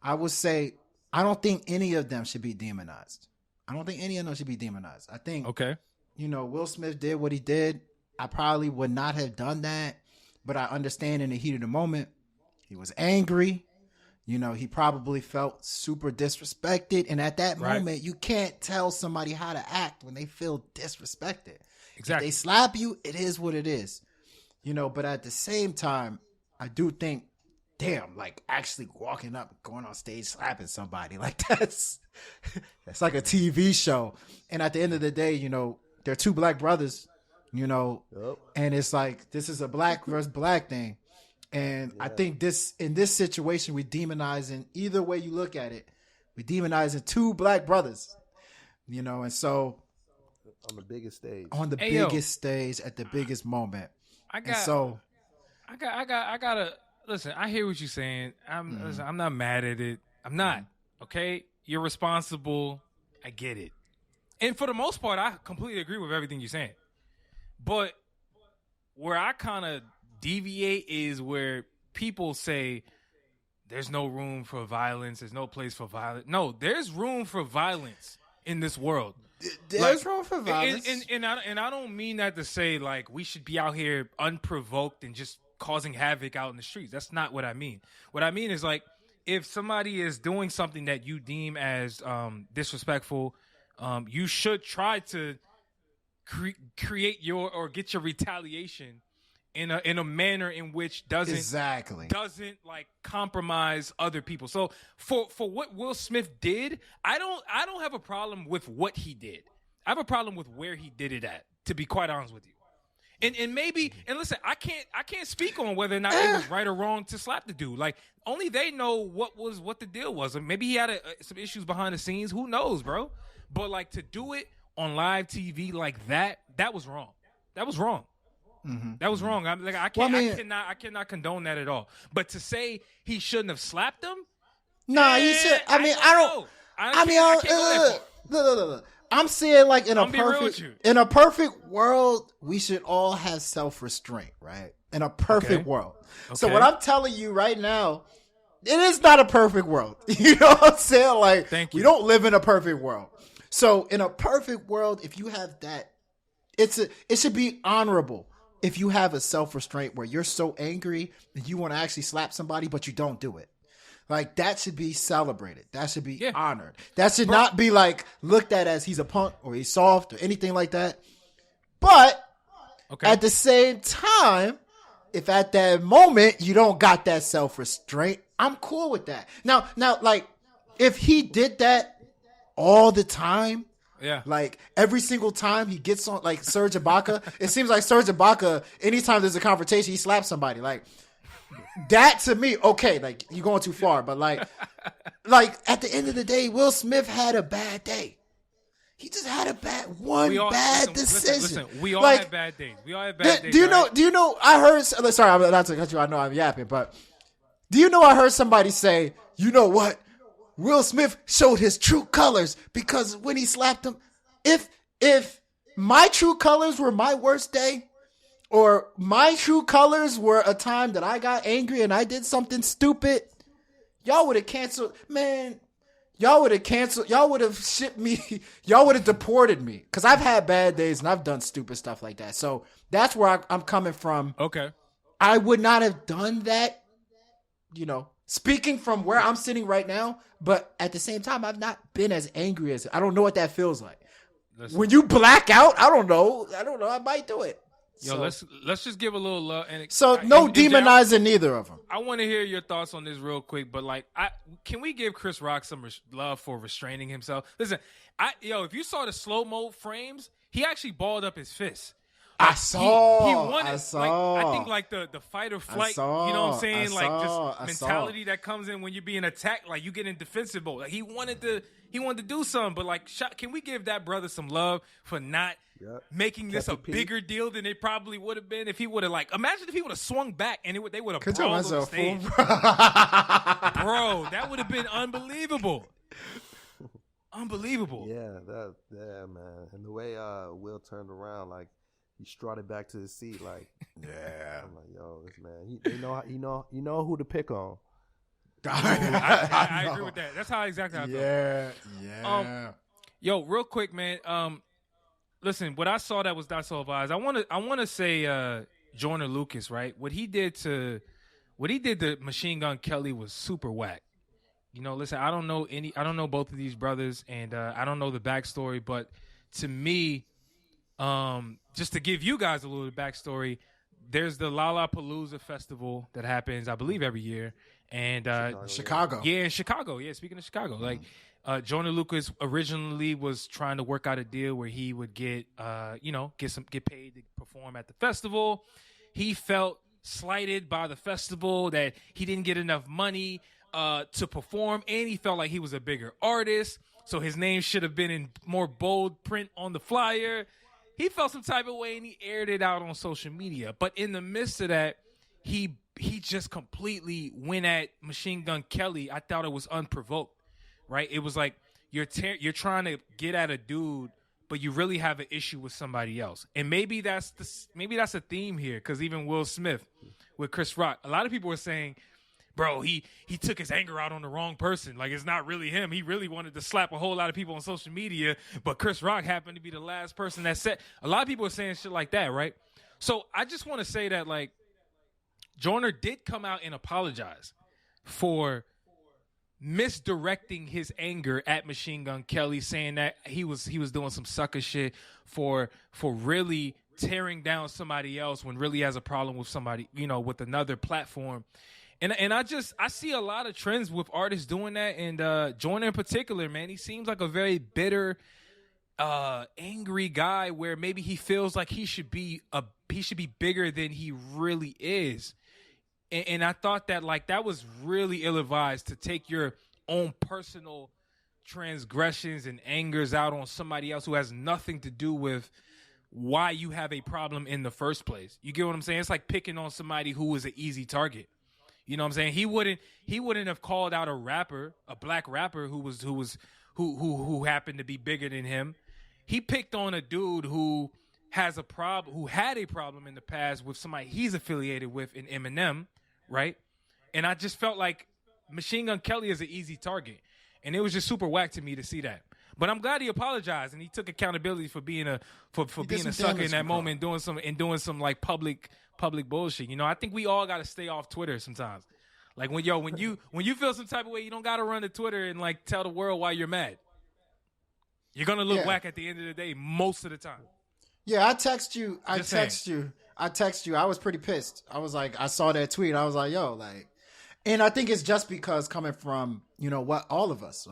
I will say, I don't think any of them should be demonized. I think, okay, Will Smith did what he did. I probably would not have done that, but I understand in the heat of the moment, he was angry. He probably felt super disrespected. And at that moment, you can't tell somebody how to act when they feel disrespected. Exactly. If they slap you, it is what it is. But at the same time, I do think, damn, like actually walking up, going on stage, slapping somebody, like that's like a TV show. And at the end of the day, they're two black brothers, and it's like, this is a black versus black thing. And I think in this situation, we're demonizing, either way you look at it, we're demonizing two black brothers, and so on the biggest stage, stage at the biggest moment. I gotta listen. I hear what you're saying. Listen, I'm not mad at it. I'm not. Okay, you're responsible. I get it, and for the most part, I completely agree with everything you're saying. But where I kind of deviate is where people say there's no room for violence. There's no place for violence. No, there's room for violence in this world. There's room for violence. And I don't mean that to say like we should be out here unprovoked and just causing havoc out in the streets. That's not what I mean. What I mean is like if somebody is doing something that you deem as disrespectful, you should try to create get your retaliation in a manner in which doesn't like compromise other people. So for what Will Smith did, I don't have a problem with what he did. I have a problem with where he did it at, to be quite honest with you. And maybe, and listen, I can't speak on whether or not it was right or wrong to slap the dude. Like only they know what the deal was. Maybe he had some issues behind the scenes. Who knows, bro? But like to do it on live TV like that was wrong. That was wrong. Mm-hmm. That was wrong. I cannot condone that at all. But to say he shouldn't have slapped him, he should. Look. I'm saying like in a perfect world, we should all have self-restraint, right? In a perfect world. Okay. So what I'm telling you right now, it is not a perfect world. You know what I'm saying? Like, we don't live in a perfect world. So in a perfect world, if you have that, it should be honorable. If you have a self-restraint where you're so angry that you want to actually slap somebody, but you don't do it. Like, that should be celebrated. That should be honored. That should not be, like, looked at as he's a punk or he's soft or anything like that. But at the same time, if at that moment you don't got that self-restraint, I'm cool with that. Now, like, if he did that all the time, like every single time he gets on, like Serge Ibaka, it seems like Serge Ibaka, anytime there's a confrontation, he slaps somebody. Like that to me, okay, like you're going too far, but like at the end of the day, Will Smith had a bad day. He just had a bad decision. Listen, we all have bad days. We all have bad days. Do you know? I heard. Sorry, I'm not to cut you. I know I'm yapping, but do you know? I heard somebody say, you know what? Will Smith showed his true colors because when he slapped him, if my true colors were my worst day, or my true colors were a time that I got angry and I did something stupid, y'all would have canceled, man. Y'all would have canceled. Y'all would have shipped me. Y'all would have deported me. Because I've had bad days and I've done stupid stuff like that. So that's where I'm coming from. Okay. I would not have done that, speaking from where I'm sitting right now. But at the same time, I've not been as angry as I don't know what that feels like. Listen. When you black out, I don't know. I might do it. Yo, let's just give a little love. No demonizing neither of them. I want to hear your thoughts on this real quick, but can we give Chris Rock some love for restraining himself? Listen, if you saw the slow-mo frames, he actually balled up his fist. I saw. He wanted. I saw. I think the fight or flight. You know what I'm saying? Just mentality that comes in when you're being attacked. Like you get in defensive mode. Like he wanted to do something, but can we give that brother some love for not making this a bigger deal than it probably would have been if he would have imagine if he would have swung back and they would have brawled on the stage. Bro, that would have been unbelievable. Unbelievable. Yeah, man. And the way Will turned around, he strutted back to his seat, yeah. I'm like, yo, this man, you know who to pick on. I agree with that. That's how exactly I feel. Yeah. Yo, real quick, man. Listen, what I saw that was not so advised. I want to say Joyner Lucas, right? What he did to Machine Gun Kelly was super whack. Listen, I don't know both of these brothers, and I don't know the backstory, but to me, just to give you guys a little backstory, there's the Lollapalooza festival that happens, I believe, every year, and Chicago. Yeah, in Chicago. Yeah, speaking of Chicago, Joyner Lucas originally was trying to work out a deal where he would get paid to perform at the festival. He felt slighted by the festival that he didn't get enough money to perform, and he felt like he was a bigger artist, so his name should have been in more bold print on the flyer. He felt some type of way, and he aired it out on social media. But in the midst of that, he just completely went at Machine Gun Kelly. I thought it was unprovoked, right? It was like you're trying to get at a dude, but you really have an issue with somebody else. And maybe that's a theme here, because even Will Smith with Chris Rock, a lot of people were saying, bro, he took his anger out on the wrong person. It's not really him. He really wanted to slap a whole lot of people on social media, but Chris Rock happened to be the last person that said. A lot of people are saying shit like that, right? So I just want to say that, Joyner did come out and apologize for misdirecting his anger at Machine Gun Kelly, saying that he was doing some sucker shit for really tearing down somebody else when really has a problem with somebody, with another platform. And I see a lot of trends with artists doing that, and Joyner in particular, man, he seems like a very bitter, angry guy where maybe he feels like he should be bigger than he really is. And I thought that that was really ill-advised to take your own personal transgressions and angers out on somebody else who has nothing to do with why you have a problem in the first place. You get what I'm saying? It's like picking on somebody who is an easy target. You know what I'm saying? He wouldn't have called out a black rapper who happened to be bigger than him. He picked on a dude who had a problem in the past with somebody he's affiliated with in Eminem, right? And I just felt like Machine Gun Kelly is an easy target, and it was just super whack to me to see that. But I'm glad he apologized and he took accountability for being a sucker in that moment, doing some public bullshit. I think we all got to stay off Twitter sometimes. When you feel some type of way, you don't got to run to Twitter and tell the world why you're mad. You're gonna look whack at the end of the day most of the time. Yeah, I text you. I was pretty pissed. I was like, I saw that tweet. I was like, yo, and I think it's just because coming from what all of us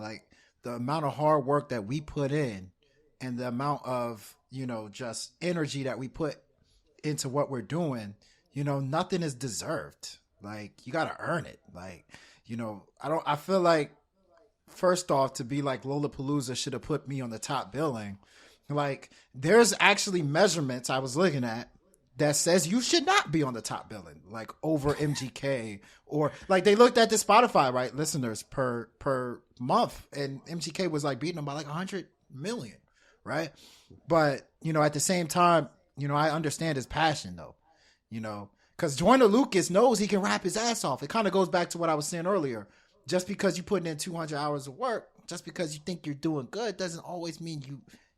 the amount of hard work that we put in and the amount of just energy that we put into what we're doing, nothing is deserved. You got to earn it. I feel like, first off, to be Lollapalooza should have put me on the top billing. There's actually measurements I was looking at that says you should not be on the top billing, over MGK, or they looked at the Spotify, right, listeners per month, and MGK was beating them by 100 million right? But, at the same time, I understand his passion though, because Joyner Lucas knows he can rap his ass off. It kind of goes back to what I was saying earlier. Just because you're putting in 200 hours of work, just because you think you're doing good, doesn't always mean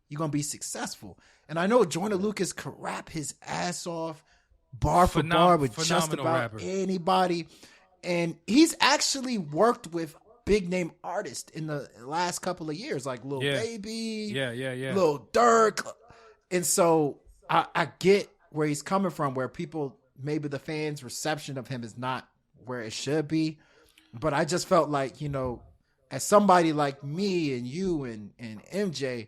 you're going to be successful. And I know Joyner Lucas could rap his ass off bar for bar with just about anybody. And he's actually worked with big name artists in the last couple of years, like Lil Baby, Lil Durk. And so I get where he's coming from, where people, maybe the fans' reception of him is not where it should be. But I just felt like, as somebody like me and you and MJ,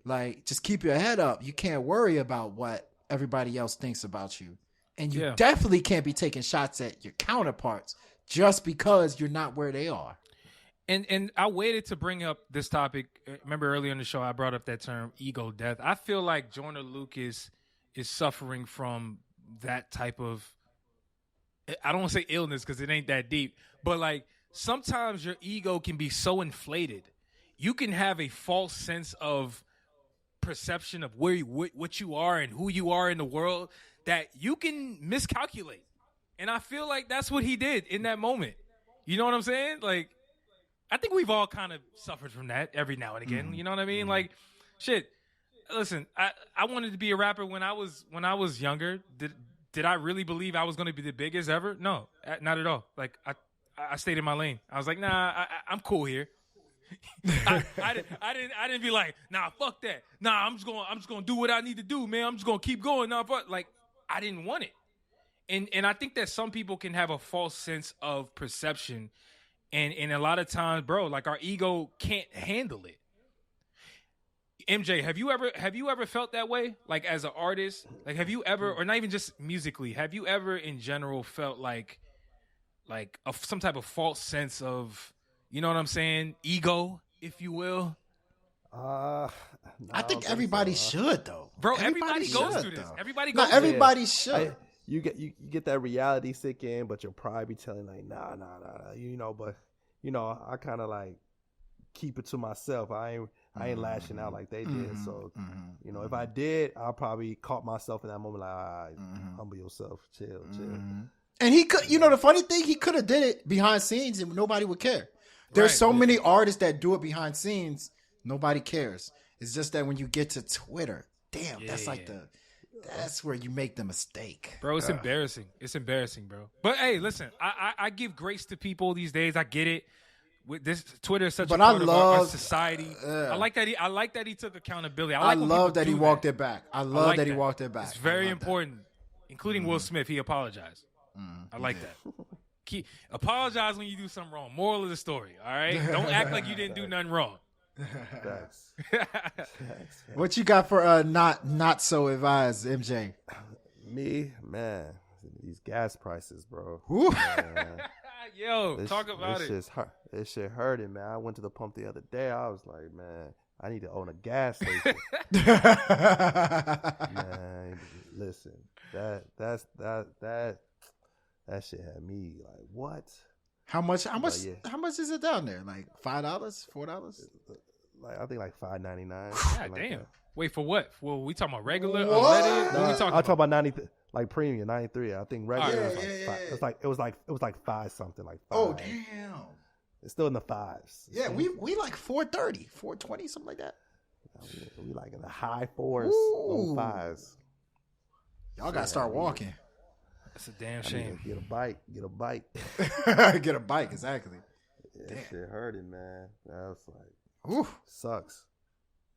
like, just keep your head up. You can't worry about what everybody else thinks about you. And you definitely can't be taking shots at your counterparts just because you're not where they are. And I waited to bring up this topic. Remember earlier in the show, I brought up that term, ego death. I feel like Joyner Lucas is suffering from that type of, I don't want to say illness because it ain't that deep, but like sometimes your ego can be so inflated. You can have a false sense of perception of what you are and who you are in the world that you can miscalculate. And I feel like that's what he did in that moment. You know what I'm saying? Like, I think we've all kind of suffered from that every now and again. You know what I mean? Like, shit. Listen, I wanted to be a rapper when I was younger. Did I really believe I was going to be the biggest ever? No, not at all. Like, I stayed in my lane. I was like, nah, I'm cool here. I didn't be like, nah, fuck that. Nah, I'm just gonna do what I need to do, man. I'm just gonna keep going. Nah, but like, I didn't want it. And I think that some people can have a false sense of perception. And a lot of times, bro, like our ego can't handle it. MJ, have you ever felt that way? Like as an artist, like have you ever, or not even just musically, have you ever in general felt like some type of false sense of, you know what I'm saying, ego, if you will? No, I think everybody should though, bro. Everybody goes through this. Everybody goes. Everybody should. You get that reality sick in, but you'll probably be telling like, nah, but I kind of like keep it to myself. I ain't lashing out like they did. So, if I did, I probably caught myself in that moment like, all right, humble yourself, chill. And he could, the funny thing, he could have did it behind scenes and nobody would care. There's so many artists that do it behind scenes, nobody cares. It's just that when you get to Twitter, damn, that's where you make the mistake. Bro, it's embarrassing. It's embarrassing, bro. But hey, listen, I give grace to people these days. I get it. With this, Twitter is such a part of our society. I like that he took accountability. I love that he walked it back. I love that he walked it back. It's very important. Including Will Smith, he apologized. I like that. Apologize when you do something wrong. Moral of the story, all right? Don't act like you didn't do nothing wrong. Thanks. What you got for not so advised, MJ? Me, man, these gas prices, bro. Yo, talk about it. This shit hurting, man. I went to the pump the other day. I was like, man, I need to own a gas station. Man, listen, that shit had me like, what? How much? How much is it down there? Like $5, $4? Like I think like $5.99. God damn. That. Wait, for what? Well, we talking about regular, unleaded? What we talking I talk about 90, like premium 93. I think regular was like $5. It was like $5 something, like $5. Oh damn. It's still in the $5s. Yeah, we like $4.30, $4.20, something like that. We like in the high $4s, low $5s. Y'all gotta start walking. That's a damn shame. Get a bike. Get a bike, exactly. Yeah, that shit hurting, man. I was like, ooh, sucks.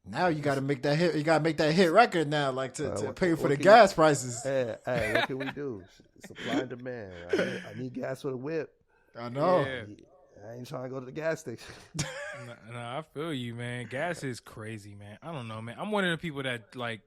Now you got to make that hit. You got to make that hit record now, like to pay for the gas prices. Hey, what can we do? Supply and demand. I need gas for the whip. I know. Yeah. I ain't trying to go to the gas station. No, I feel you, man. Gas is crazy, man. I don't know, man. I'm one of the people that like.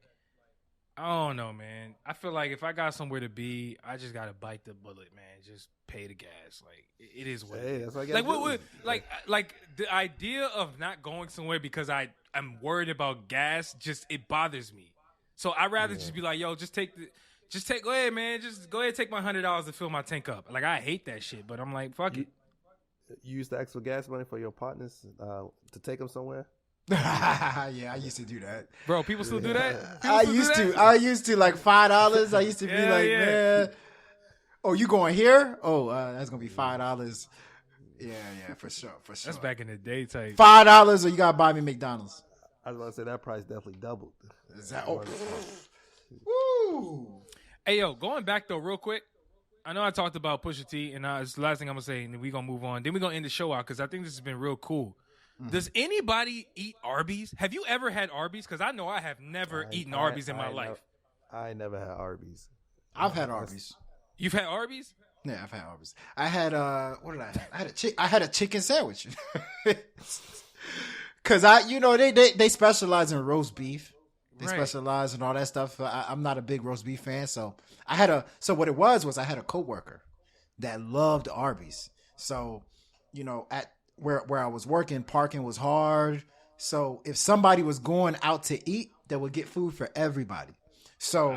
I don't know, man. I feel like if I got somewhere to be, I just gotta bite the bullet, man. Just pay the gas. Like it is what it is. That's what like the idea of not going somewhere because I'm worried about gas, just it bothers me. So I'd rather just be like, yo, go ahead, man. Just go ahead, take my $100 to fill my tank up. Like I hate that shit, but I'm like, fuck it. You use the extra gas money for your partners to take them somewhere? Yeah, I used to do that. Bro, people still do that? People I still do used that? to. I used to like $5. I used to be like, Yeah. man, oh, you going here? Oh, that's gonna be $5. Yeah, for sure. That's back in the day type. $5 or you gotta buy me McDonald's. I was about to say that price definitely doubled. Is that woo? Hey, yo, going back though real quick. I know I talked about Pusha T, and it's the last thing I'm going to say, and then we're going to move on. Then we're going to end the show out because I think this has been real cool. Does anybody eat Arby's? Have you ever had Arby's? Because I know I have never eaten Arby's in my life. I never had Arby's. I've had Arby's. You've had Arby's? Yeah, I've had Arby's. I had what did I have? I had a chicken sandwich. Cause they specialize in roast beef. They specialize in all that stuff. I'm not a big roast beef fan, so so what it was I had a coworker that loved Arby's. So, at where I was working, parking was hard. So if somebody was going out to eat, they would get food for everybody. So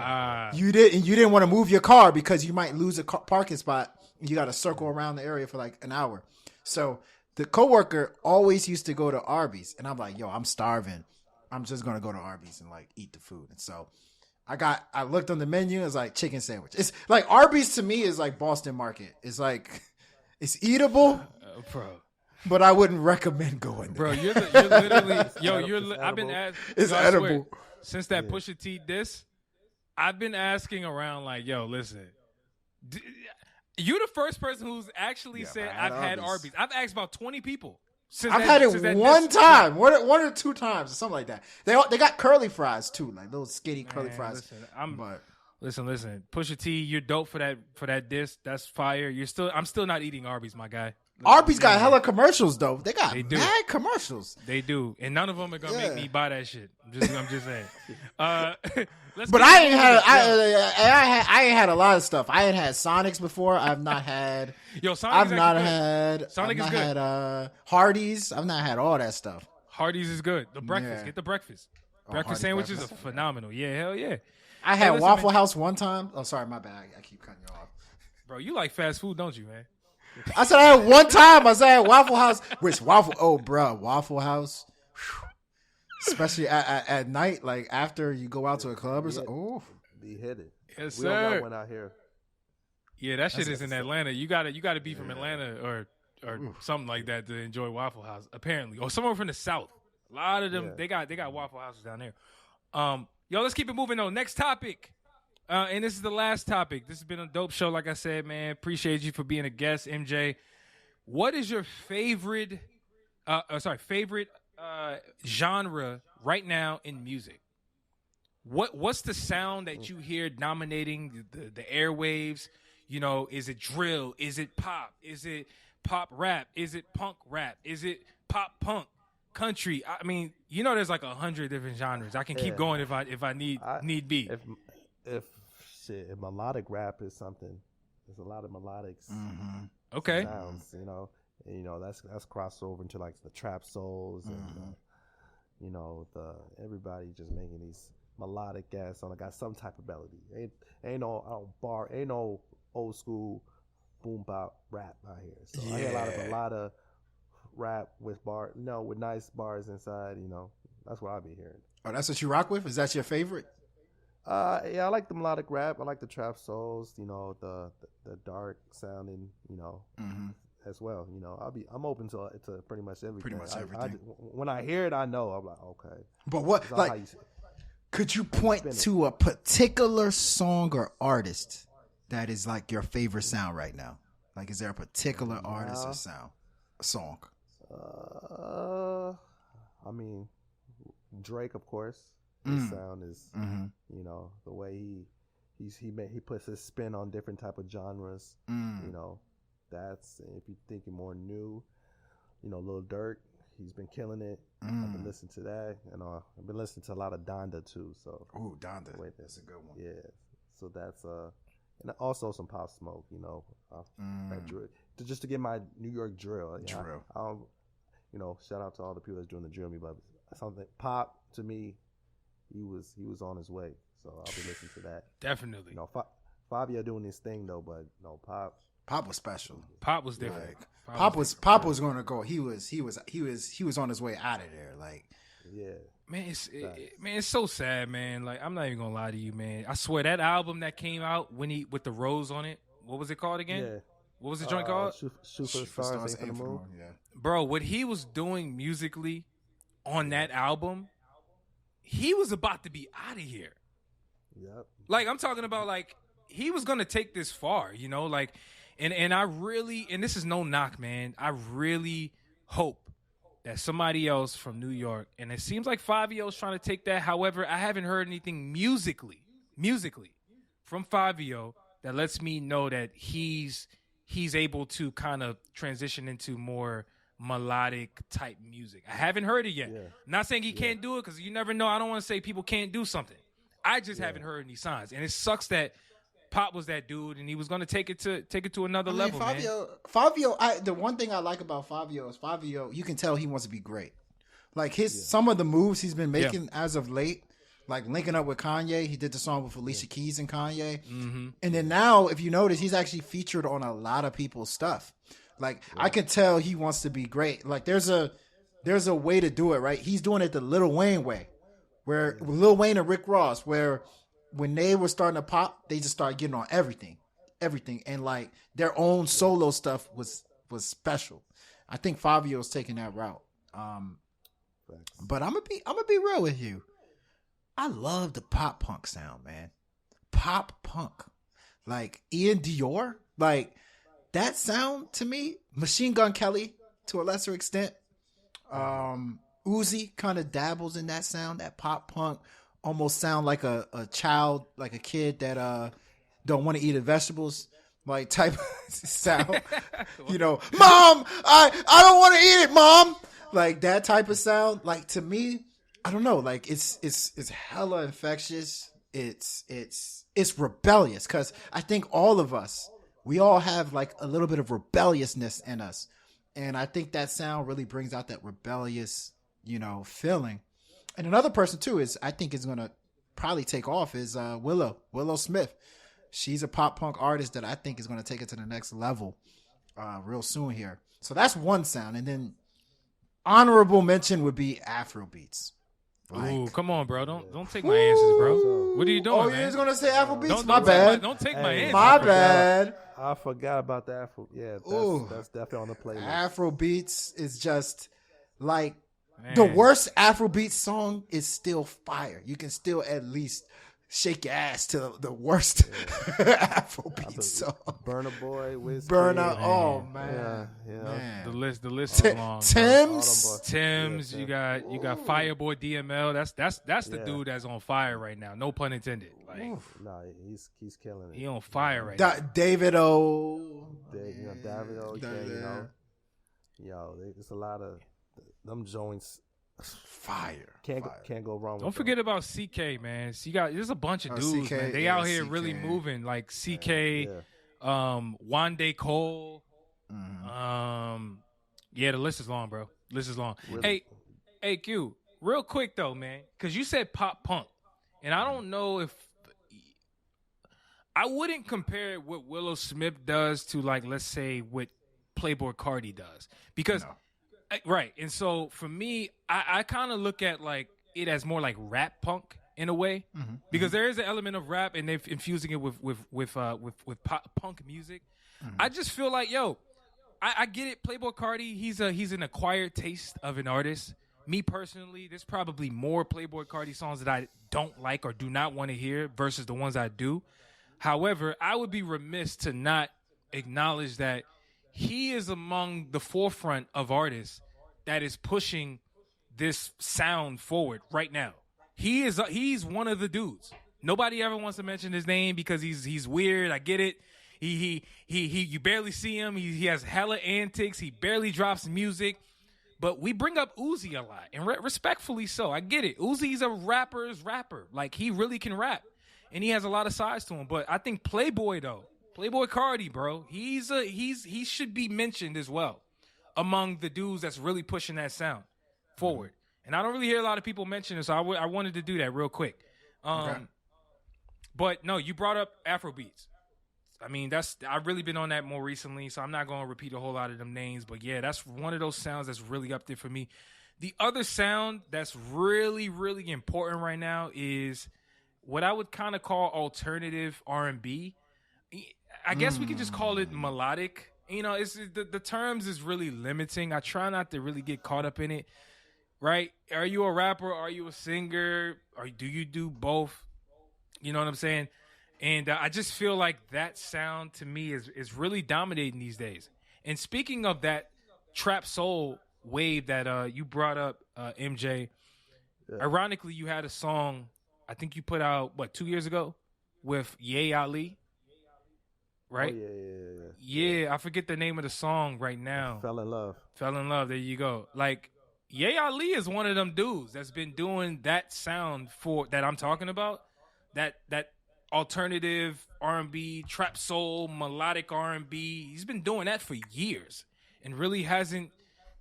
you didn't want to move your car because you might lose a parking spot. You got to circle around the area for like an hour. So the coworker always used to go to Arby's, and I'm like, yo, I'm starving. I'm just gonna go to Arby's and like eat the food. And so I looked on the menu. It's like chicken sandwich. It's like Arby's to me is like Boston Market. It's like it's eatable, bro. But I wouldn't recommend going there. Bro, you're literally I've been asked. It's edible. Since that Pusha T diss, I've been asking around like, yo, listen. You're the first person who's actually said I've had Arby's. I've asked about 20 people. I've had it one time, one or two times, or something like that. They got curly fries too, like those skinny curly fries. Listen, Pusha T, you're dope for that diss. That's fire. I'm still not eating Arby's, my guy. Arby's got hella commercials though. They got mad commercials. They do, and none of them are gonna make me buy that shit. I'm just saying. But I ain't had a lot of stuff. I ain't had Sonics before. I've not had. Sonic is good. Had Hardee's. I've not had all that stuff. Hardee's is good. The breakfast. Get the breakfast. Breakfast sandwiches are phenomenal. Yeah, hell yeah. I had Waffle House one time. Oh, sorry, my bad. I keep cutting you off. Bro, you like fast food, don't you, man? I said I had one time. I said Waffle House. Waffle House. Especially at night, like after you go out to a club or something. Oh, be hit. Yes, sir. We all got one out here. Yeah, that shit is in Atlanta. You gotta be from Atlanta or something like that to enjoy Waffle House. Apparently, or someone from the South. A lot of them they got Waffle Houses down there. Yo, let's keep it moving though. Next topic. And this is the last topic. This has been a dope show, like I said, man. Appreciate you for being a guest, MJ. What is your favorite genre right now in music? What's the sound that you hear dominating the airwaves? Is it drill? Is it pop? Is it pop rap? Is it punk rap? Is it pop punk? Country? I mean, there's like 100 different genres. I can keep going if I need be. If melodic rap is something, there's a lot of melodics. Mm-hmm. Okay. Sounds, and that's crossover into like the trap souls and everybody just making these melodic ass songs. Got some type of melody. Ain't no old school boom bop rap out here. So I hear a lot of rap with with nice bars inside. That's what I be hearing. Oh, that's what you rock with? Is that your favorite? Yeah, I like the melodic rap. I like the trap souls. The dark sounding. As well. I'm open to pretty much everything. Pretty much everything. When I hear it, I know. I'm like, okay. But what could you point to a particular song or artist that is like your favorite sound right now? Like, is there a particular artist or song? I mean, Drake, of course. His sound is, the way he puts his spin on different type of genres. That's, if you're thinking more new, Lil Durk, he's been killing it. I've been listening to that, and I've been listening to a lot of Donda too. So, Donda, that's a good one. Yeah, so that's and also some Pop Smoke, that drill, just to get my New York drill. Shout out to all the people that's doing the drill me, but something Pop to me. He was on his way, so I'll be listening to that. Definitely. Fabio doing his thing though, but no, Pop was special. Pop was different. Pop was going to go. He was on his way out of there. Like, Yeah. Man, it's so sad, man. Like, I'm not even gonna lie to you, man. I swear that album that came out with the rose on it, what was it called again? Yeah. What was the joint called? Shoot for the Stars, Aim for the Moon. Yeah. Bro, what he was doing musically on that album, he was about to be out of here. Yep. Like, I'm talking about, like, he was gonna take this far, you know, like, and I really, and this is no knock, man. I really hope that somebody else from New York, and it seems like Fabio's trying to take that. However, I haven't heard anything musically from Fabio that lets me know that he's able to kind of transition into more melodic type music. I haven't heard it yet. Yeah. Not saying he can't do it, because you never know. I don't want to say people can't do something. I just haven't heard any signs, and it sucks that Pop was that dude, and he was going to take it to another level, man. Fabio, the one thing I like about Fabio is you can tell he wants to be great. Like some of the moves he's been making as of late, like linking up with Kanye. He did the song with Alicia Keys and Kanye. Mm-hmm. And then now, if you notice, he's actually featured on a lot of people's stuff. Like, I can tell he wants to be great. Like, there's a way to do it, right? He's doing it the Lil Wayne way, where Lil Wayne and Rick Ross, where when they were starting to pop, they just started getting on everything, and like their own solo stuff was special. I think Fabio's taking that route. But I'm gonna be real with you. I love the pop punk sound, man. Pop punk, like Ian Dior, like that sound to me. Machine Gun Kelly to a lesser extent. Uzi kind of dabbles in that sound, that pop punk. Almost sound like a child, like a kid that don't want to eat vegetables, like type of sound. You know, Mom, I don't want to eat it, Mom. Like that type of sound. Like, to me, I don't know. Like it's hella infectious. It's rebellious, because I think all of us, we all have like a little bit of rebelliousness in us, and I think that sound really brings out that rebellious, feeling. And another person too I think is gonna probably take off is Willow Smith. She's a pop punk artist that I think is gonna take it to the next level real soon here. So that's one sound. And then honorable mention would be Afrobeats. Like, ooh, come on, bro! Don't take my answers, bro. What are you doing, man? Oh, you was gonna say Afrobeats? My bad. Don't take my answers. My bad. I forgot about the Afro. Yeah, that's definitely on the playlist. Afrobeats is just like. Man. The worst Afrobeat song is still fire. You can still at least shake your ass to the worst Afrobeat song. Burna Boy, Whiskey. Oh man. Yeah. Man. The list is long. Tim's. You got Fireboy DML. That's the dude that's on fire right now. No pun intended. Like, no, he's killing it. He on fire right now. David O. David O. There's a lot of them joints. Fire. Can't go wrong with Don't forget about CK, man. There's a bunch of dudes, man. They out here really moving, like CK, Wande Cole. Mm-hmm. The list is long, bro. List is long. Really? Hey, Q, real quick though, man, because you said pop punk, and I don't know if I wouldn't compare what Willow Smith does to, like, let's say what Playboi Carti does, because. No. Right. And so for me, I kind of look at like it as more like rap punk in a way, because there is an element of rap, and they're infusing it with pop punk music. Mm-hmm. I just feel like, I get it. Playboi Carti, he's an acquired taste of an artist. Me personally, there's probably more Playboi Carti songs that I don't like or do not want to hear versus the ones I do. However, I would be remiss to not acknowledge that he is among the forefront of artists that is pushing this sound forward right now. He's one of the dudes. Nobody ever wants to mention his name because he's weird. I get it. He you barely see him. He has hella antics. He barely drops music. But we bring up Uzi a lot, and respectfully so. I get it. Uzi's a rapper's rapper. Like, he really can rap, and he has a lot of sides to him. But I think Playboi Carti, bro, he should be mentioned as well among the dudes that's really pushing that sound forward. And I don't really hear a lot of people mention it, so I wanted to do that real quick. Okay. But no, you brought up Afrobeats. I mean, I've really been on that more recently, so I'm not going to repeat a whole lot of them names. But yeah, that's one of those sounds that's really up there for me. The other sound that's really, really important right now is what I would kind of call alternative R&B. I guess we could just call it melodic. You know, it's the terms is really limiting. I try not to really get caught up in it. Right? Are you a rapper? Are you a singer? Or do you do both? You know what I'm saying? And I just feel like that sound to me is really dominating these days. And speaking of that trap soul wave that you brought up, MJ, ironically, you had a song I think you put out, 2 years ago with Ye Ali, right? Oh, yeah. I forget the name of the song right now. Fell in love. There you go. Like, Ye Ali is one of them dudes that's been doing that sound that I'm talking about. That alternative R&B, trap soul, melodic R&B. He's been doing that for years and really hasn't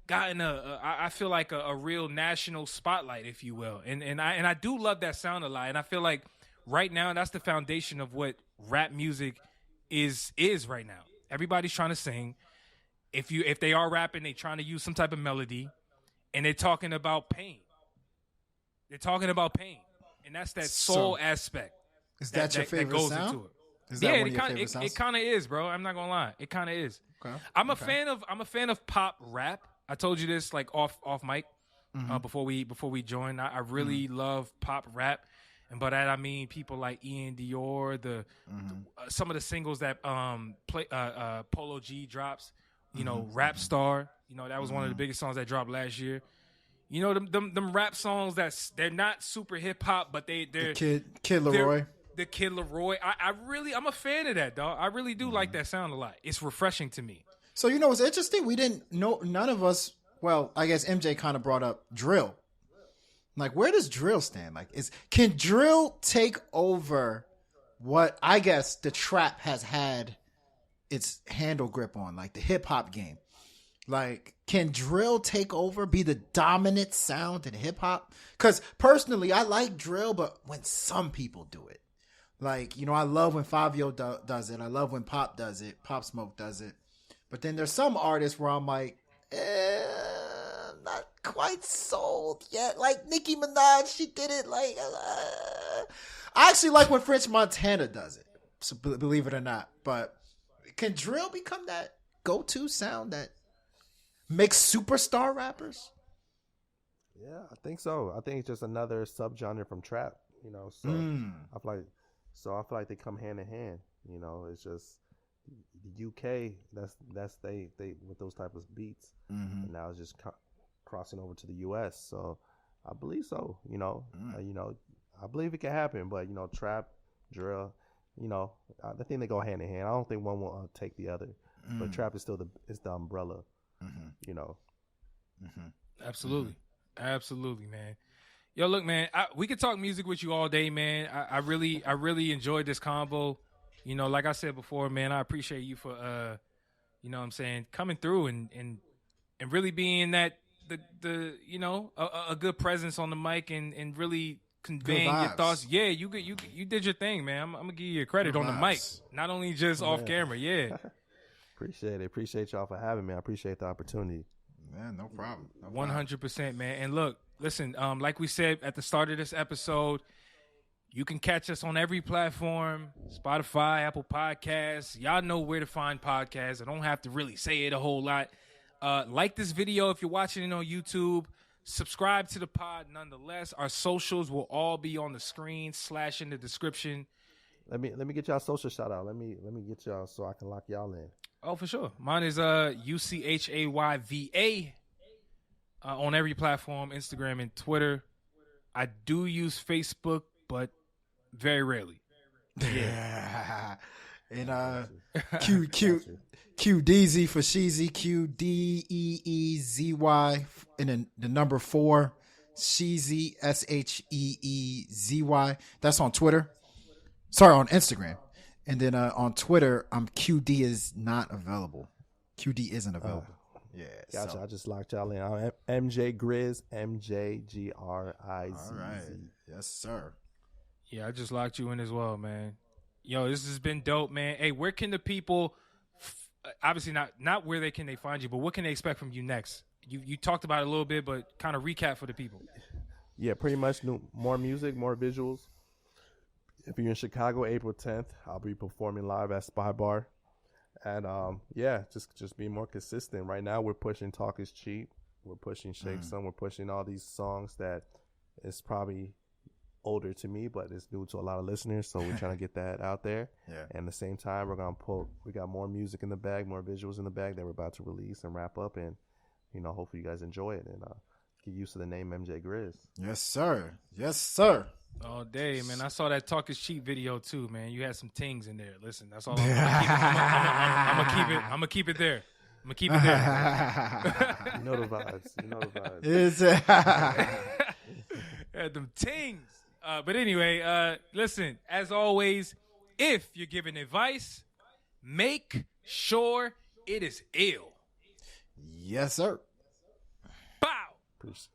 gotten I feel like a real national spotlight, if you will. And I do love that sound a lot. And I feel like right now that's the foundation of what rap music is right now. Everybody's trying to sing. If they are rapping, they trying to use some type of melody, and they're talking about pain. And that's that soul aspect. Is that your favorite that goes sound? into it. Is that one of your favorite sounds? It kind of is, bro. I'm not gonna lie. It kind of is. Okay. I'm a fan of pop rap. I told you this like off mic before we joined. I really love pop rap, and by that I mean people like Ian Dior, some of the singles that Polo G drops. You know, Rap Star. You know, that was one of the biggest songs that dropped last year. You know, them rap songs they're not super hip hop, but they're Kid Leroy. The Kid Leroy. I'm a fan of that, dog. I really do like that sound a lot. It's refreshing to me. So, you know, what's interesting? We didn't know, none of us, well, I guess MJ kind of brought up drill. Like, where does drill stand? Like, can drill take over what I guess the trap has had its handle grip on, like the hip hop game? Like, can drill take over, be the dominant sound in hip hop? Because personally, I like drill, but when some people do it, like, you know, I love when Fabio does it. I love when Pop does it. Pop Smoke does it. But then there's some artists where I'm like, not quite sold yet. Like Nicki Minaj, she did it. Like, I actually like when French Montana does it. So believe it or not. But can drill become that go-to sound that makes superstar rappers? Yeah, I think so. I think it's just another subgenre from trap. You know, so I feel like they come hand in hand. You know, it's just the UK. That's they with those type of beats, and now it's just crossing over to the US. So I believe so. You know, I believe it can happen. But you know, trap, drill, you know, I think they go hand in hand. I don't think one will take the other. But trap is still the umbrella. You know. Absolutely, man. Yo, look, man, we could talk music with you all day, man. I really enjoyed this combo. You know, like I said before, man, I appreciate you for, you know what I'm saying, coming through and really being that, you know, a good presence on the mic and really conveying your thoughts. Yeah, you did your thing, man. I'm going to give you your credit on the mic, not only just off camera. Yeah. Appreciate it. Appreciate y'all for having me. I appreciate the opportunity. Man, no problem. 100%, man. And look, listen, like we said at the start of this episode, you can catch us on every platform, Spotify, Apple Podcasts. Y'all know where to find podcasts. I don't have to really say it a whole lot. Like this video if you're watching it on YouTube. Subscribe to the pod nonetheless. Our socials will all be on the screen / in the description. Let me get y'all social shout out. Let me get y'all so I can lock y'all in. Oh, for sure. Mine is UCHAYVA on every platform, Instagram and Twitter. I do use Facebook, but very rarely. Yeah. And QDeezy for Sheezy, QDeezy, and then the number 4, Sheezy, SHEEZY. That's on Twitter. Sorry, on Instagram. And then on Twitter, QD is not available. QD isn't available. Yeah. Gotcha. So. I just locked y'all in. I'm Mj Grizz, MJ Grizz. All right. Yes, sir. Yeah, I just locked you in as well, man. Yo, this has been dope, man. Hey, where can the people obviously not where they can find you, but what can they expect from you next? You talked about it a little bit, but kind of recap for the people. Yeah, pretty much more music, more visuals. If you're in Chicago, April 10th, I'll be performing live at Spy Bar. And just be more consistent. Right now, we're pushing Talk Is Cheap. We're pushing Shake Some. We're pushing all these songs that is probably older to me, but it's new to a lot of listeners. So we're trying to get that out there. Yeah. And at the same time, we got more music in the bag, more visuals in the bag that we're about to release and wrap up. And, hopefully you guys enjoy it and get used to the name Mj Grizz. Yes, sir. Yes, sir. All day, man. I saw that Talk Is Cheap video too, man. You had some tings in there. Listen, that's all. I'm gonna keep it there. I'm gonna keep it there. You know the vibes. Is had them tings. But anyway, listen. As always, if you're giving advice, make sure it is ill. Yes, sir. Bow. Peace.